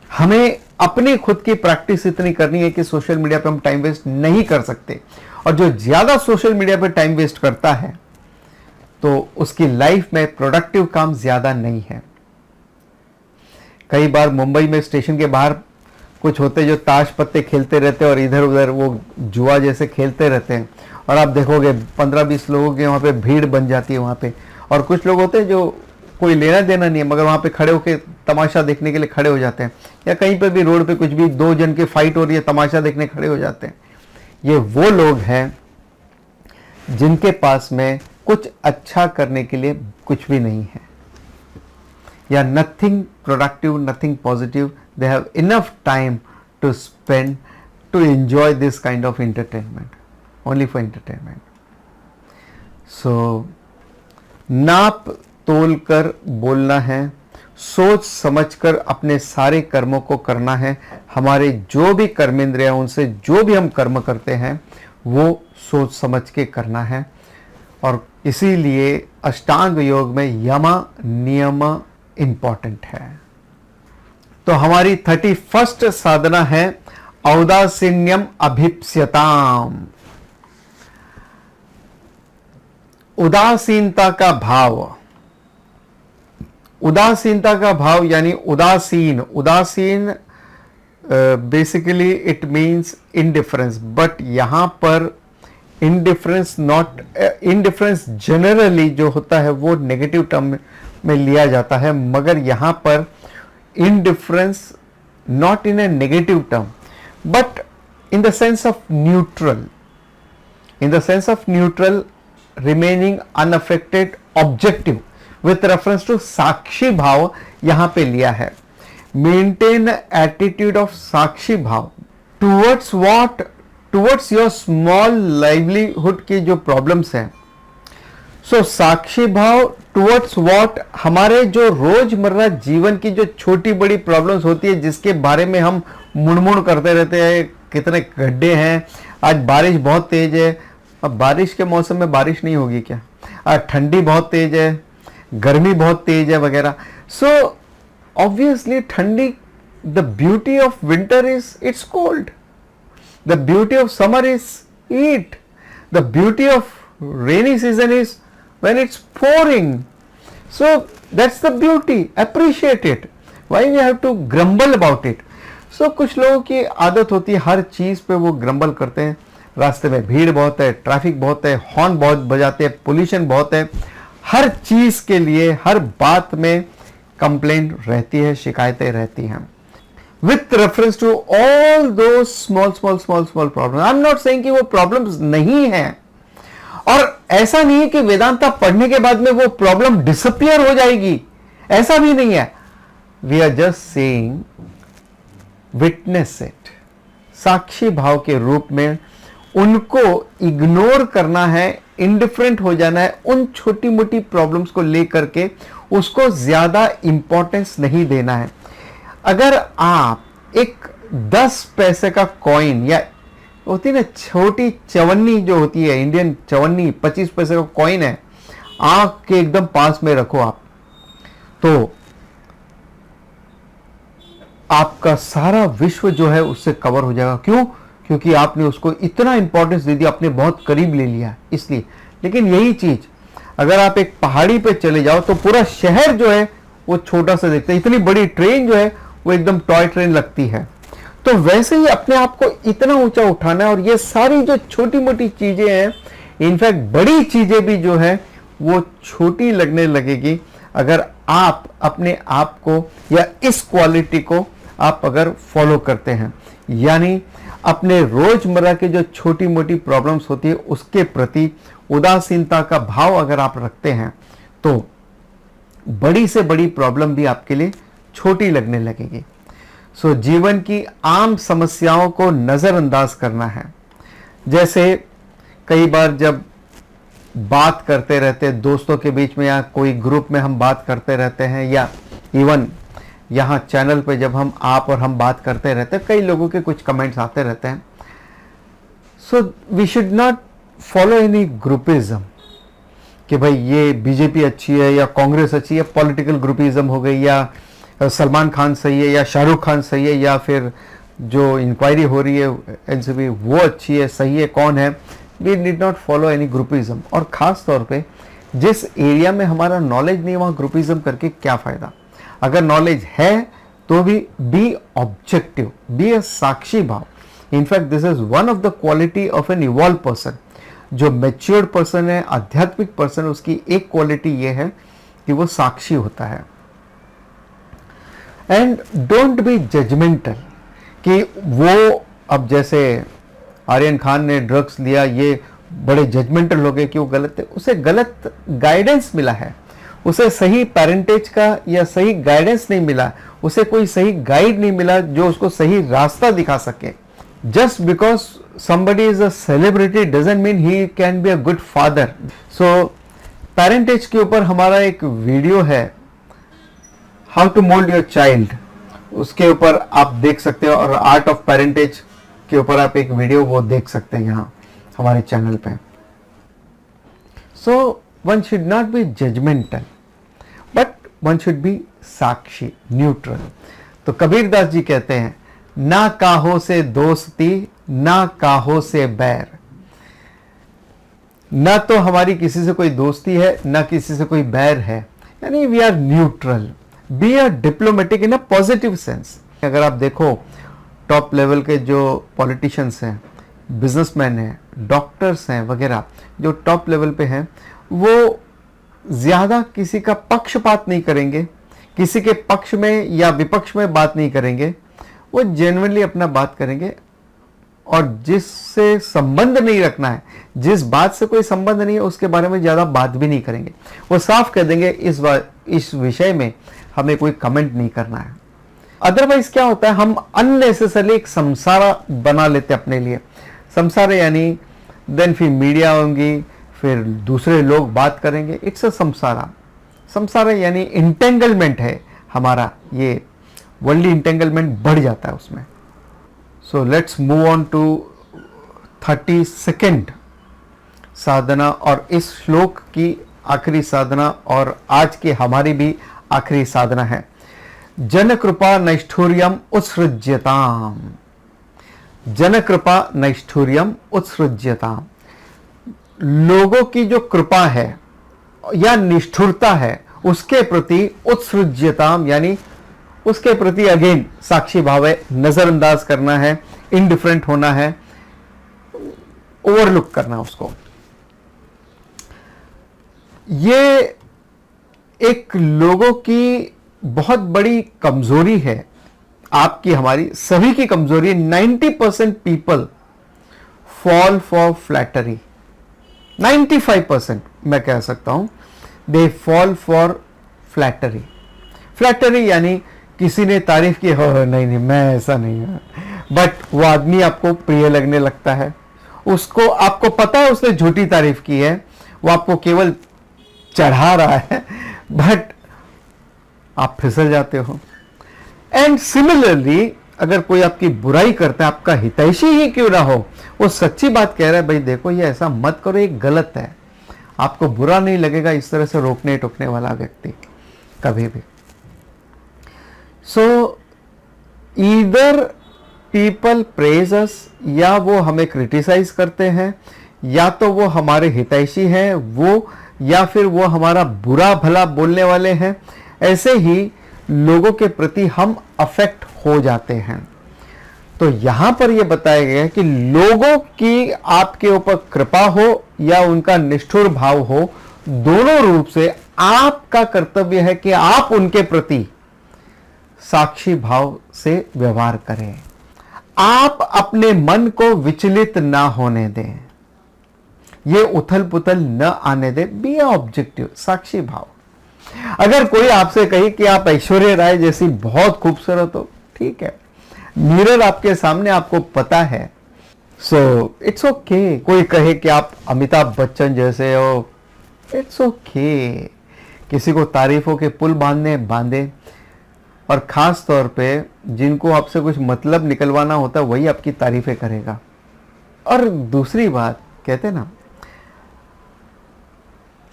हमें अपनी खुद की प्रैक्टिस इतनी करनी है कि सोशल मीडिया पे हम टाइम वेस्ट नहीं कर सकते, और जो ज़्यादा सोशल मीडिया पे टाइम वेस्ट करता है तो उसकी लाइफ में प्रोडक्टिव काम ज़्यादा नहीं है। कई बार मुंबई में स्टेशन के बाहर कुछ होते जो ताश पत्ते खेलते रहते हैं और इधर उधर वो जुआ जैसे खेलते रहते हैं, और आप देखोगे 15-20 लोगों की वहाँ पे भीड़ बन जाती है वहाँ पे। और कुछ लोग होते हैं जो कोई लेना देना नहीं है मगर वहाँ पे खड़े होकर तमाशा देखने के लिए खड़े हो जाते हैं, या कहीं पे भी रोड पे कुछ भी 2 जन की फाइट हो रही है तमाशा देखने खड़े हो जाते हैं। ये वो लोग हैं जिनके पास में कुछ अच्छा करने के लिए कुछ भी नहीं है, या nothing productive, nothing positive. They have enough time to spend to enjoy this kind of entertainment, only for entertainment. So नाप तोल कर बोलना है, सोच समझकर अपने सारे कर्मों को करना है। हमारे जो भी कर्मेंद्रिय हैं उनसे जो भी हम कर्म करते हैं वो सोच समझ के करना है, और इसीलिए अष्टांग योग में यम नियम इंपॉर्टेंट है। तो हमारी 31st साधना है औदासीन्यम अभिप्स्यताम, उदासीनता का भाव। उदासीनता का भाव यानी उदासीन, उदासीन basically it means indifference, but यहां पर इनडिफरेंस नॉट इनडिफरेंस जनरली जो होता है वो नेगेटिव टर्म में लिया जाता है, मगर यहां पर indifference not in a negative term but in the sense of neutral, in the sense of neutral, remaining unaffected, objective with reference to साक्षी भाव यहाँ पे लिया है। maintain attitude of साक्षी भाव towards what, towards your small livelihood की जो problems हैं। सो साक्षी भाव टुवर्ड्स व्हाट, हमारे जो रोजमर्रा जीवन की जो छोटी बड़ी प्रॉब्लम्स होती है जिसके बारे में हम मुड़मुड़ करते रहते हैं, कितने गड्ढे हैं, आज बारिश बहुत तेज है, अब बारिश के मौसम में बारिश नहीं होगी क्या, आज ठंडी बहुत तेज है, गर्मी बहुत तेज है वगैरह। सो ऑब्वियसली ठंडी, the beauty of winter is it's cold, the beauty of summer is heat, the beauty of rainy season is when it's pouring. So that's the beauty, appreciate it. Why we have to grumble about it? So कुछ लोगों की आदत होती है हर चीज पे वो ग्रम्बल करते हैं। रास्ते में भीड़ बहुत है, ट्रैफिक बहुत है, हॉर्न बहुत बजाते हैं, पोल्यूशन बहुत है, हर चीज के लिए हर बात में कंप्लेंट रहती है, शिकायतें रहती हैं विथ रेफरेंस टू ऑल दो small small small small problem. I am not saying कि वो प्रॉब्लम्स नहीं है, और ऐसा नहीं है कि वेदांता पढ़ने के बाद में वो प्रॉब्लम डिसअपियर हो जाएगी, ऐसा भी नहीं है। We are just saying witness it, साक्षी भाव के रूप में उनको इग्नोर करना है, इंडिफरेंट हो जाना है उन छोटी मोटी प्रॉब्लम्स को लेकर के, उसको ज्यादा इंपॉर्टेंस नहीं देना है। अगर आप एक 10 पैसे का कॉइन, या होती ना छोटी चवन्नी जो होती है, इंडियन चवन्नी 25 पैसे का कॉइन है, आंख के एकदम पास में रखो आप, तो आपका सारा विश्व जो है उससे कवर हो जाएगा। क्यों? क्योंकि आपने उसको इतना इंपॉर्टेंस दे दिया, आपने बहुत करीब ले लिया इसलिए। लेकिन यही चीज अगर आप एक पहाड़ी पे चले जाओ तो पूरा शहर जो है वो छोटा सा दिखता है, इतनी बड़ी ट्रेन जो है वो एकदम टॉय ट्रेन लगती है। तो वैसे ही अपने आप को इतना ऊंचा उठाना है, और ये सारी जो छोटी मोटी चीजें हैं, इनफैक्ट बड़ी चीजें भी जो है वो छोटी लगने लगेगी अगर आप अपने आप को या इस क्वालिटी को आप अगर फॉलो करते हैं। यानी अपने रोजमर्रा के जो छोटी मोटी प्रॉब्लम्स होती है उसके प्रति उदासीनता का भाव अगर आप रखते हैं तो बड़ी से बड़ी प्रॉब्लम भी आपके लिए छोटी लगने लगेगी। सो जीवन की आम समस्याओं को नजरअंदाज करना है। जैसे कई बार जब बात करते रहते हैं दोस्तों के बीच में, या कोई ग्रुप में हम बात करते रहते हैं, या इवन यहाँ चैनल पे जब आप और हम बात करते रहते हैं, कई लोगों के कुछ कमेंट्स आते रहते हैं। So we should not follow any groupism कि भाई ये बीजेपी अच्छी है या कांग्रेस अच्छी है, पॉलिटिकल ग्रुपिज्म हो गई, या सलमान खान सही है या शाहरुख खान सही है, या फिर जो इंक्वायरी हो रही है एनसीबी वो अच्छी है, सही है, कौन है। We need not follow any groupism. और खास तौर पे जिस एरिया में हमारा नॉलेज नहीं, वहां ग्रुपिज्म करके क्या फायदा। अगर नॉलेज है तो भी be objective, be a sakshi bhav. In fact this is one of the quality of an evolve person. जो मैच्योर्ड पर्सन है, आध्यात्मिक पर्सन, उसकी एक क्वालिटी ये है कि वो साक्षी होता है। एंड डोंट बी जजमेंटल कि वो, अब जैसे आर्यन खान ने ड्रग्स लिया, ये बड़े जजमेंटल हो गए कि वो गलत है। उसे गलत गाइडेंस मिला है, उसे सही पेरेंटेज का या सही गाइडेंस नहीं मिला, उसे कोई सही गाइड नहीं मिला जो उसको सही रास्ता दिखा सके। Just because somebody is a celebrity doesn't mean he can be a good father. So parentage के ऊपर हमारा एक वीडियो है, how to mould your child, उसके ऊपर आप देख सकते हो, और आर्ट ऑफ पेरेंटेज के ऊपर आप एक वीडियो वो देख सकते हैं यहाँ हमारे चैनल पे। So one should not be judgmental but one should be sakshi, neutral. तो कबीरदास जी कहते हैं, ना काहो से दोस्ती ना काहो से बैर। ना तो हमारी किसी से कोई दोस्ती है, ना किसी से कोई बैर है, यानी we are neutral, be are diplomatic in a positive sense. अगर आप देखो टॉप लेवल के जो पॉलिटिशियंस हैं, बिजनेसमैन हैं, डॉक्टर्स हैं वगैरह, जो टॉप लेवल पे हैं, वो ज्यादा किसी का पक्षपात नहीं करेंगे, किसी के पक्ष में या विपक्ष में बात नहीं करेंगे, वो जेन्युइनली अपना बात करेंगे। और जिससे संबंध नहीं रखना है, जिस बात से कोई संबंध नहीं है, उसके बारे में ज्यादा बात भी नहीं करेंगे। वो साफ कह देंगे इस विषय में हमें कोई कमेंट नहीं करना है। अदरवाइज क्या होता है, हम अननेसेसरली एक संसारा बना लेते हैं अपने लिए। संसारा यानी देन फिर मीडिया होंगी, फिर दूसरे लोग बात करेंगे, इट्स अ संसारा। संसारा यानी इंटेंगलमेंट है हमारा, ये वर्ल्डली इंटेंगलमेंट बढ़ जाता है उसमें। So let's move on to 32nd sadhana, और इस श्लोक की आखिरी साधना और आज की हमारी भी आखिरी साधना है। जन कृपा नैष्ठुर्यम उत्सृज्यताम, जन कृपा नैष्ठुर्यम उत्सृज्यताम। लोगों की जो कृपा है या निष्ठुरता है उसके प्रति उत्सृज्यताम, यानी उसके प्रति अगेन साक्षी भाव है, नजरअंदाज करना है, इनडिफरेंट होना है, ओवरलुक करना उसको। ये एक लोगों की बहुत बड़ी कमजोरी है, आपकी हमारी सभी की कमजोरी है। 90% पीपल फॉल फॉर फ्लैटरी, 95% मैं कह सकता हूं, they fall for flattery. Flattery यानी किसी ने तारीफ की, हो नहीं नहीं मैं ऐसा नहीं हूं, बट वो आदमी आपको प्रिय लगने लगता है, उसको आपको पता है उसने झूठी तारीफ की है, वो आपको केवल चढ़ा रहा है, बट आप फिसल जाते हो। एंड सिमिलरली अगर कोई आपकी बुराई करता है, आपका हितैषी ही क्यों ना हो, वो सच्ची बात कह रहा है, भाई देखो ये ऐसा मत करो, ये गलत है, आपको बुरा नहीं लगेगा इस तरह से रोकने टोकने वाला व्यक्ति कभी भी। सो ईदर पीपल प्रेज अस, या वो हमें क्रिटिसाइज करते हैं, या तो वो हमारे हितैषी हैं वो, या फिर वो हमारा बुरा भला बोलने वाले हैं। ऐसे ही लोगों के प्रति हम अफेक्ट हो जाते हैं। तो यहां पर यह बताया गया है कि लोगों की आपके ऊपर कृपा हो या उनका निष्ठुर भाव हो, दोनों रूप से आपका कर्तव्य है कि आप उनके प्रति साक्षी भाव से व्यवहार करें। आप अपने मन को विचलित ना होने दें, ये उथल पुथल न आने दें, बी ऑब्जेक्टिव, साक्षी भाव। अगर कोई आपसे कहे कि आप ऐश्वर्या राय जैसी बहुत खूबसूरत हो, ठीक है, मिरर आपके सामने, आपको पता है, सो इट्स ओके। कोई कहे कि आप अमिताभ बच्चन जैसे हो, इट्स ओके। किसी को तारीफों के पुल बांधे, और खास तौर पे जिनको आपसे कुछ मतलब निकलवाना होता है वही आपकी तारीफें करेगा। और दूसरी बात, कहते ना,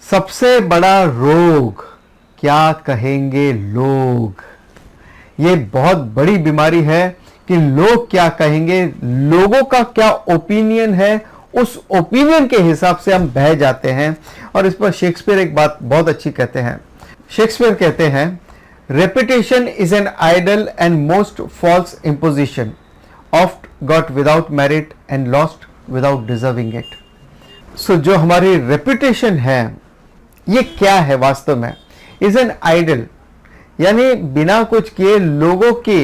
सबसे बड़ा रोग क्या कहेंगे लोग, ये बहुत बड़ी बीमारी है कि लोग क्या कहेंगे, लोगों का क्या ओपिनियन है, उस ओपिनियन के हिसाब से हम बह जाते हैं। और इस पर शेक्सपियर एक बात बहुत अच्छी कहते हैं। शेक्सपियर कहते हैं, reputation is an idle and most false imposition, oft got without merit and lost without deserving it. So जो हमारी रेपुटेशन है, ये क्या है वास्तव में, इज एन आइडल, यानी बिना कुछ किए लोगों की,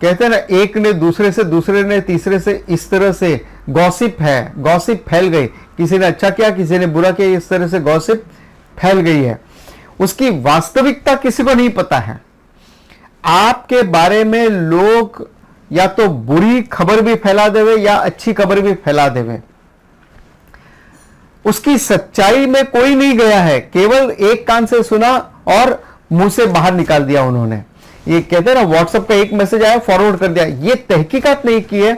कहते हैं ना, एक ने दूसरे से, दूसरे ने तीसरे से, इस तरह से गॉसिप है, गॉसिप फैल गई, किसी ने अच्छा किया किसी ने बुरा किया, इस तरह से गॉसिप फैल गई है, उसकी वास्तविकता किसी को नहीं पता है। आपके बारे में लोग या तो बुरी खबर भी फैला देवे या अच्छी खबर भी फैला देवे, उसकी सच्चाई में कोई नहीं गया है, केवल एक कान से सुना और मुंह से बाहर निकाल दिया उन्होंने। ये कहते हैं ना, व्हाट्सएप का एक मैसेज आया, फॉरवर्ड कर दिया, ये तहकीकात नहीं की है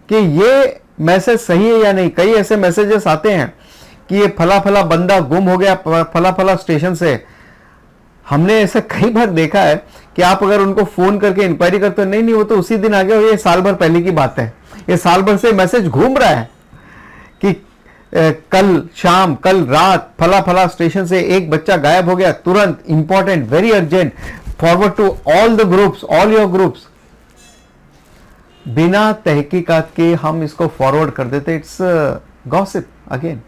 कि ये मैसेज सही है या नहीं। कई ऐसे मैसेजेस आते हैं कि ये फला फला बंदा गुम हो गया फला फला स्टेशन से। हमने ऐसा कई बार देखा है कि आप अगर उनको फोन करके इंक्वायरी करते हो, नहीं वो तो उसी दिन आ गया, ये साल भर पहले की बात है, ये साल भर से मैसेज घूम रहा है कि कल शाम, कल रात फला फला स्टेशन से एक बच्चा गायब हो गया, तुरंत, important, very urgent, forward to all the groups, all your groups. बिना तहकीकात के हम इसको फॉरवर्ड कर देते, it's gossip again.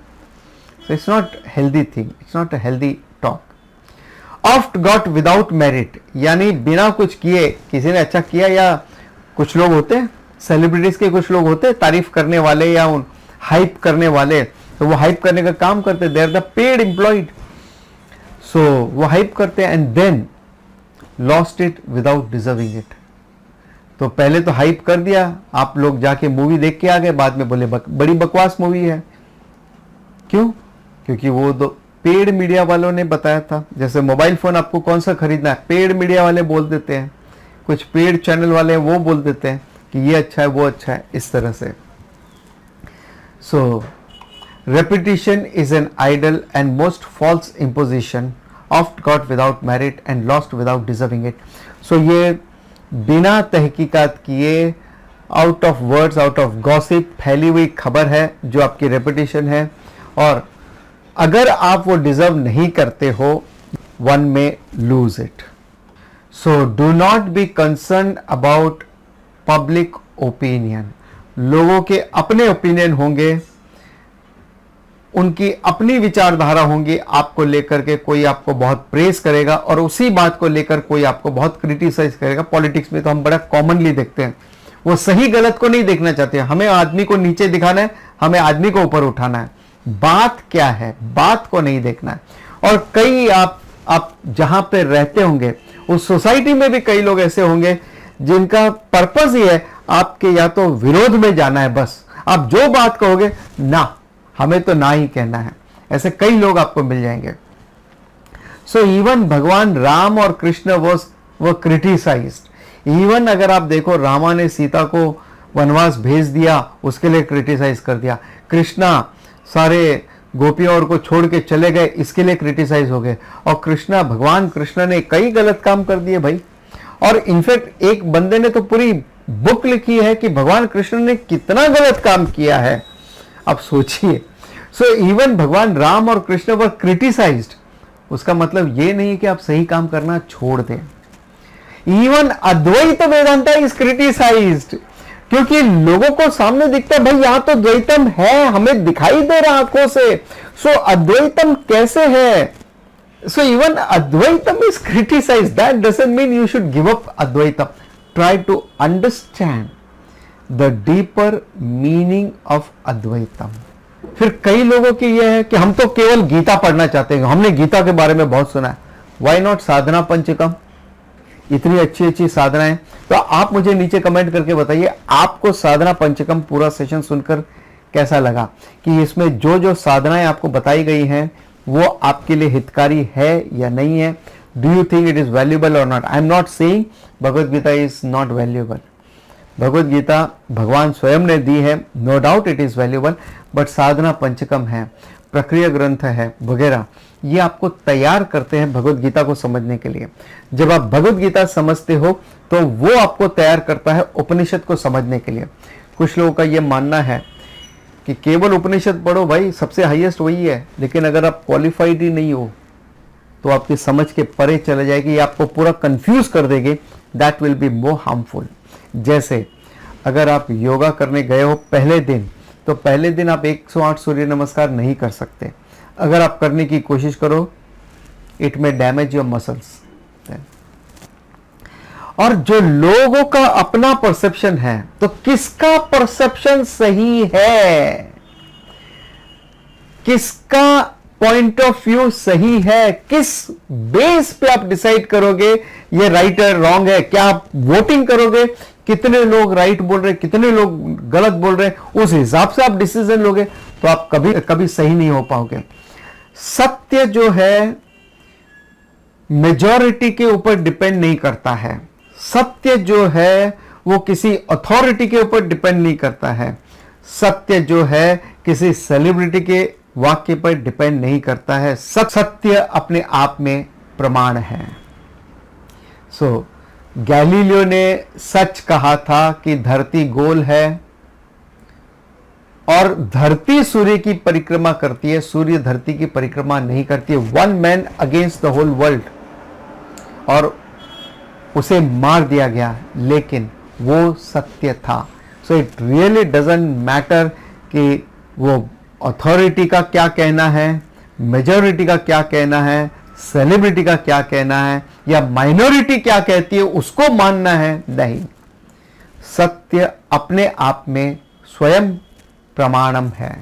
So it's not healthy thing, it's not a healthy talk. Oft got without merit, यानी बिना कुछ किए, किसी ने अच्छा किया, या कुछ लोग होते हैं, सेलिब्रिटीज के कुछ लोग होते हैं तारीफ करने वाले या उन हाइप करने वाले, तो वो हाइप करने का काम करते, they are the paid employed. So वो हाइप करते हैं and then lost it without deserving it. तो पहले तो हाइप कर दिया, आप लोग जाके मूवी देख के आ गए, बाद में बोले बड़ी बकवास मूवी है। क्यों? क्योंकि वो दो पेड मीडिया वालों ने बताया था। जैसे मोबाइल फोन आपको कौन सा खरीदना है, पेड मीडिया वाले बोल देते हैं, कुछ पेड चैनल वाले वो बोल देते हैं कि ये अच्छा है वो अच्छा है, इस तरह से। So reputation is an idle and most false imposition, oft got without merit and lost without deserving it. So ये बिना तहकीकात किए, out of words, out of gossip फैली हुई खबर है जो आपकी रेपुटेशन है, और अगर आप वो डिजर्व नहीं करते हो, वन में lose it. So do not be concern about public opinion. लोगों के अपने ओपिनियन होंगे, उनकी अपनी विचारधारा होंगी आपको लेकर के। कोई आपको बहुत प्रेस करेगा और उसी बात को लेकर कोई आपको बहुत क्रिटिसाइज करेगा। पॉलिटिक्स में तो हम बड़ा कॉमनली देखते हैं, वो सही गलत को नहीं देखना चाहते, हमें आदमी को नीचे दिखाना है, हमें आदमी को ऊपर उठाना है। बात क्या है, बात को नहीं देखना है। और कई आप जहां पे रहते होंगे उस सोसाइटी में भी कई लोग ऐसे होंगे जिनका पर्पस ही है आपके या तो विरोध में जाना है, बस आप जो बात कहोगे ना, हमें तो ना ही कहना है। ऐसे कई लोग आपको मिल जाएंगे। सो इवन भगवान राम और कृष्ण वो क्रिटिसाइज्ड। इवन अगर आप देखो, रामा ने सीता को वनवास भेज दिया, उसके लिए क्रिटिसाइज कर दिया। कृष्णा सारे गोपियों और को छोड़ के चले गए, इसके लिए क्रिटिसाइज हो गए। और भगवान कृष्ण ने कई गलत काम कर दिए भाई। और इनफैक्ट एक बंदे ने तो पूरी बुक लिखी है कि भगवान कृष्ण ने कितना गलत काम किया है, आप सोचिए। सो इवन भगवान राम और कृष्ण वर क्रिटिसाइज्ड। उसका मतलब ये नहीं कि आप सही काम करना छोड़ दें। Even Advaita Vedanta is criticised, क्योंकि लोगों को सामने दिखता है भाई यहां तो द्वैतम है, हमें दिखाई दे रहा आंखों से। सो अद्वैतम कैसे है? So even Advaitam is criticized. That doesn't mean you should give up Advaitam. Try to understand the deeper meaning of Advaitam. फिर कई लोगों की यह है कि हम तो केवल गीता पढ़ना चाहते हैं, हमने गीता के बारे में बहुत सुना है। व्हाई नॉट साधना पंचकम? इतनी अच्छी अच्छी साधनाएं। तो आप मुझे नीचे कमेंट करके बताइए आपको साधना पंचकम पूरा सेशन सुनकर कैसा लगा, कि इसमें जो जो साधनाएं आपको बताई गई हैं वो आपके लिए हितकारी है या नहीं है। Do you think it is valuable और not? I am not saying Bhagavad Gita is not valuable. Bhagavad Gita भगवान स्वयं ने दी है, no doubt it is valuable, but Sadhana Panchakam है, प्रक्रिया ग्रंथ है वगैरह, ये आपको तैयार करते हैं भगवत गीता को समझने के लिए। जब आप भगवत गीता समझते हो तो वो आपको तैयार करता है उपनिषद को समझने के लिए। कुछ लोगों का ये मानना है कि केवल उपनिषद पढ़ो भाई, सबसे हाईएस्ट वही है, लेकिन अगर आप क्वालिफाइड ही नहीं हो तो आपकी समझ के परे चले जाएगी, ये आपको पूरा कंफ्यूज कर देगी। That will be more harmful. जैसे अगर आप योगा करने गए हो पहले दिन, तो पहले दिन आप 108 सूर्य नमस्कार नहीं कर सकते। अगर आप करने की कोशिश करो, इट में डैमेज योर मसल्स। और जो लोगों का अपना परसेप्शन है, तो किसका परसेप्शन सही है, किसका पॉइंट ऑफ व्यू सही है, किस बेस पे आप डिसाइड करोगे ये राइट है रॉन्ग है? क्या आप वोटिंग करोगे कितने लोग राइट बोल रहे, कितने लोग गलत बोल रहे, उस हिसाब से आप डिसीजन लोगे? तो आप कभी कभी सही नहीं हो पाओगे। सत्य जो है मेजॉरिटी के ऊपर डिपेंड नहीं करता है। सत्य जो है वो किसी अथॉरिटी के ऊपर डिपेंड नहीं करता है। सत्य जो है किसी सेलिब्रिटी के वाक्य पर डिपेंड नहीं करता है। सत्य अपने आप में प्रमाण है। सो गैलीलियो ने सच कहा था कि धरती गोल है और धरती सूर्य की परिक्रमा करती है, सूर्य धरती की परिक्रमा नहीं करती है। One man against the whole world, और उसे मार दिया गया, लेकिन वो सत्य था। So it really doesn't matter कि वो अथॉरिटी का क्या कहना है, मेजॉरिटी का क्या कहना है, सेलिब्रिटी का क्या कहना है, या माइनॉरिटी क्या कहती है उसको मानना है। नहीं, सत्य अपने आप में स्वयं प्रमाणम है,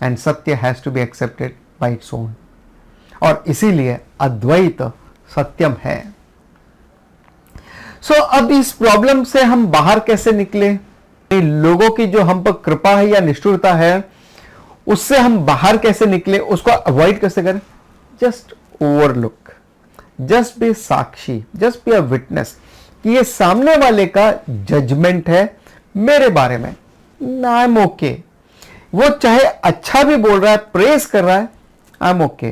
and satya has to be accepted by its own. और इसीलिए अद्वैत सत्यम है। सो अब इस प्रॉब्लम से हम बाहर कैसे निकले? लोगों की जो हम पर कृपा है या निष्ठुरता है, उससे हम बाहर कैसे निकले, उसको अवॉइड कैसे करें? Just overlook, just be Sakshi, just be a witness कि ये सामने वाले का जजमेंट है मेरे बारे में, आई एम ओके। वो चाहे अच्छा भी बोल रहा है, प्रेस कर रहा है, आई एम ओके।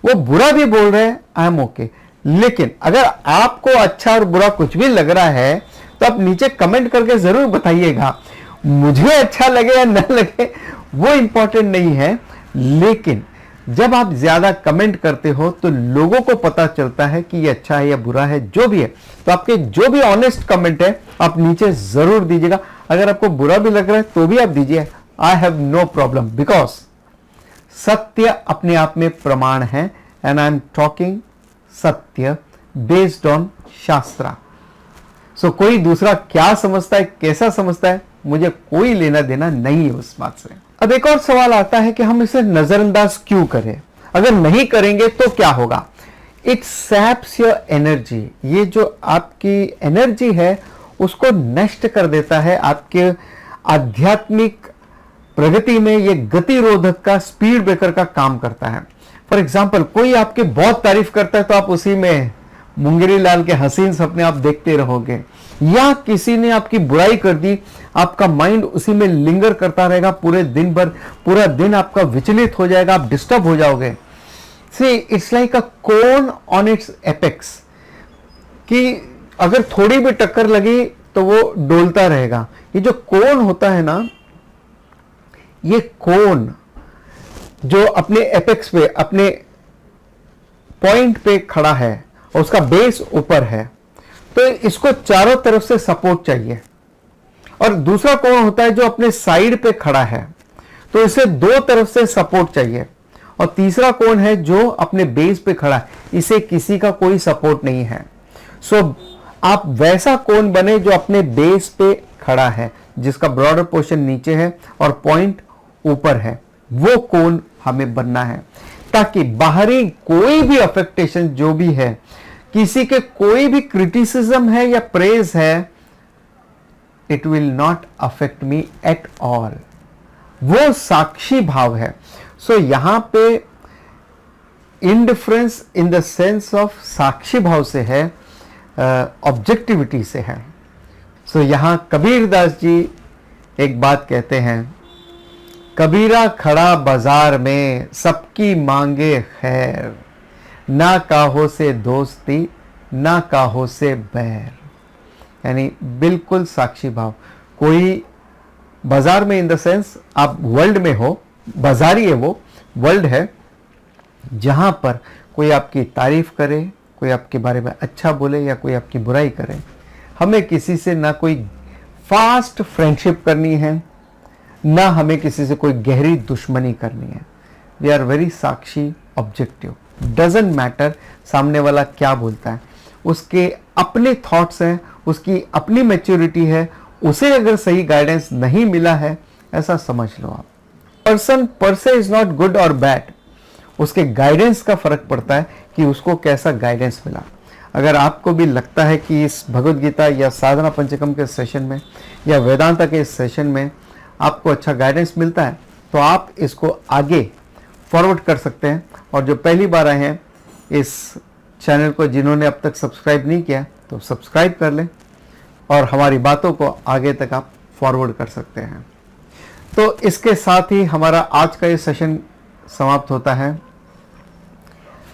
वो बुरा भी बोल रहा है, आई एम ओके। लेकिन अगर आपको अच्छा और बुरा कुछ भी लग रहा है तो आप नीचे कमेंट करके जरूर बताइएगा। मुझे अच्छा लगे या न लगे वो इंपॉर्टेंट नहीं है, लेकिन जब आप ज्यादा कमेंट करते हो तो लोगों को पता चलता है कि ये अच्छा है या बुरा है, जो भी है। तो आपके जो भी ऑनेस्ट कमेंट है आप नीचे जरूर दीजिएगा। अगर आपको बुरा भी लग रहा है तो भी आप दीजिए, I have no problem, because सत्य अपने आप में प्रमाण है, and I am talking satya based on shastra. सो कोई दूसरा क्या समझता है, कैसा समझता है, मुझे कोई लेना देना नहीं है उस बात से। अब एक और सवाल आता है कि हम इसे नजरअंदाज क्यों करें? अगर नहीं करेंगे तो क्या होगा? It saps your energy. ये जो आपकी एनर्जी है उसको नष्ट कर देता है। आपके आध्यात्मिक प्रगति में ये गतिरोधक का, स्पीड ब्रेकर का काम करता है। फॉर एग्जाम्पल, कोई आपके बहुत तारीफ करता है तो आप उसी में मुंगेरी लाल के हसीन सपने आप देखते रहोगे, या किसी ने आपकी बुराई कर दी, आपका माइंड उसी में लिंगर करता रहेगा पूरे दिन भर, पूरा दिन आपका विचलित हो जाएगा, आप डिस्टर्ब हो जाओगे। See it's like a cone on it's apex, कि अगर थोड़ी भी टक्कर लगी तो वो डोलता रहेगा। ये जो कोन होता है ना, ये कोन जो अपने एपेक्स पे, अपने पॉइंट पे खड़ा है और उसका बेस ऊपर है, तो इसको चारों तरफ से सपोर्ट चाहिए। और दूसरा कोन होता है जो अपने साइड पे खड़ा है, तो इसे दो तरफ से सपोर्ट चाहिए। और तीसरा कोन है जो अपने बेस पे खड़ा है, इसे किसी का कोई सपोर्ट नहीं है। सो आप वैसा कोन बने जो अपने बेस पे खड़ा है, जिसका ब्रॉडर पोर्शन नीचे है और पॉइंट ऊपर है। वो कोन हमें बनना है, ताकि बाहरी कोई भी अफेक्टेशन जो भी है, किसी के कोई भी क्रिटिसिज्म है या प्रेज है, it will not affect me at all. वो साक्षी भाव है। सो यहां पे indifference in the sense of sakshi bhav से है, ऑब्जेक्टिविटी से है। सो यहां कबीरदास जी एक बात कहते हैं, कबीरा खड़ा बाजार में सबकी मांगे खैर, ना काहो से दोस्ती ना काहो से बैर। यानी बिल्कुल साक्षी भाव। कोई बाजार में इन द सेंस आप वर्ल्ड में हो, बाजारी है वो, वर्ल्ड है, जहां पर कोई आपकी तारीफ करे, कोई आपके बारे में अच्छा बोले या कोई आपकी बुराई करे, हमें किसी से ना कोई फास्ट फ्रेंडशिप करनी है, ना हमें किसी से कोई गहरी दुश्मनी करनी है। We are very sakshi, objective. Doesn't matter सामने वाला क्या बोलता है, उसके अपने थॉट्स हैं, उसकी अपनी मैच्योरिटी है, उसे अगर सही गाइडेंस नहीं मिला है, ऐसा समझ लो आप। पर्सन पर से इज नॉट गुड और बैड, उसके गाइडेंस का फर्क पड़ता है कि उसको कैसा गाइडेंस मिला। अगर आपको भी लगता है कि इस भगवद गीता या साधना पंचकम के सेशन में या वेदांता के इस सेशन में आपको अच्छा गाइडेंस मिलता है, तो आप इसको आगे फॉरवर्ड कर सकते हैं। और जो पहली बार आए हैं इस चैनल को, जिन्होंने अब तक सब्सक्राइब नहीं किया, तो सब्सक्राइब कर लें और हमारी बातों को आगे तक आप फॉरवर्ड कर सकते हैं। तो इसके साथ ही हमारा आज का ये सेशन समाप्त होता है।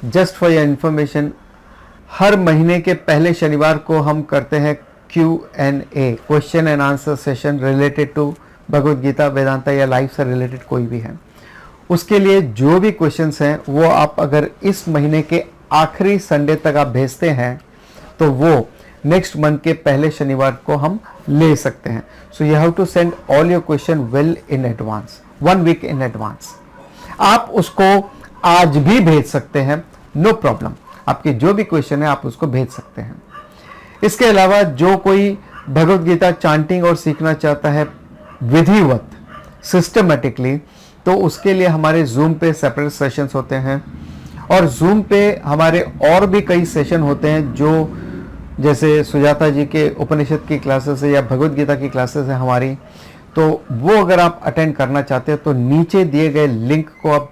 जस्ट फॉर योर इंफॉर्मेशन, हर महीने के पहले शनिवार को हम करते हैं Q&A, question and answer session related to Bhagavad Gita, Vedanta या लाइफ से रिलेटेड कोई भी है। उसके लिए जो भी क्वेश्चंस हैं वो आप अगर इस महीने के आखिरी संडे तक आप भेजते हैं तो वो नेक्स्ट मंथ के पहले शनिवार को हम ले सकते हैं। So you have to send all your question well in advance, 1 week in advance. आप उसको आज भी भेज सकते हैं, नो प्रॉब्लम। आपके जो भी क्वेश्चन है आप उसको भेज सकते हैं। इसके अलावा जो कोई भगवद गीता चांटिंग और सीखना चाहता है विधिवत, सिस्टमेटिकली, तो उसके लिए हमारे जूम पे सेपरेट सेशंस होते हैं। और जूम पे हमारे और भी कई सेशन होते हैं, जो जैसे सुजाता जी के उपनिषद की क्लासेस है या भगवद गीता की क्लासेस है हमारी, तो वो अगर आप अटेंड करना चाहते हैं तो नीचे दिए गए लिंक को आप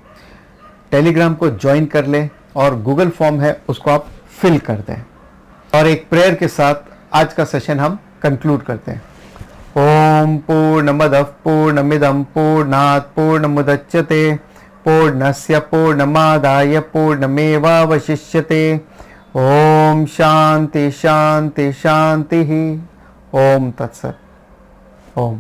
टेलीग्राम को ज्वाइन कर लें और गूगल फॉर्म है उसको आप फिल कर दें। और एक प्रेयर के साथ आज का सेशन हम कंक्लूड करते हैं। ओम पूर्णमदः पूर्णमिदं पूर्णात् पूर्णमुदच्यते पूर्णस्य पूर्णमादाय पूर्णमेवावशिष्यते। ओम शांति शांति शांति। ओम तत्सत। ओम।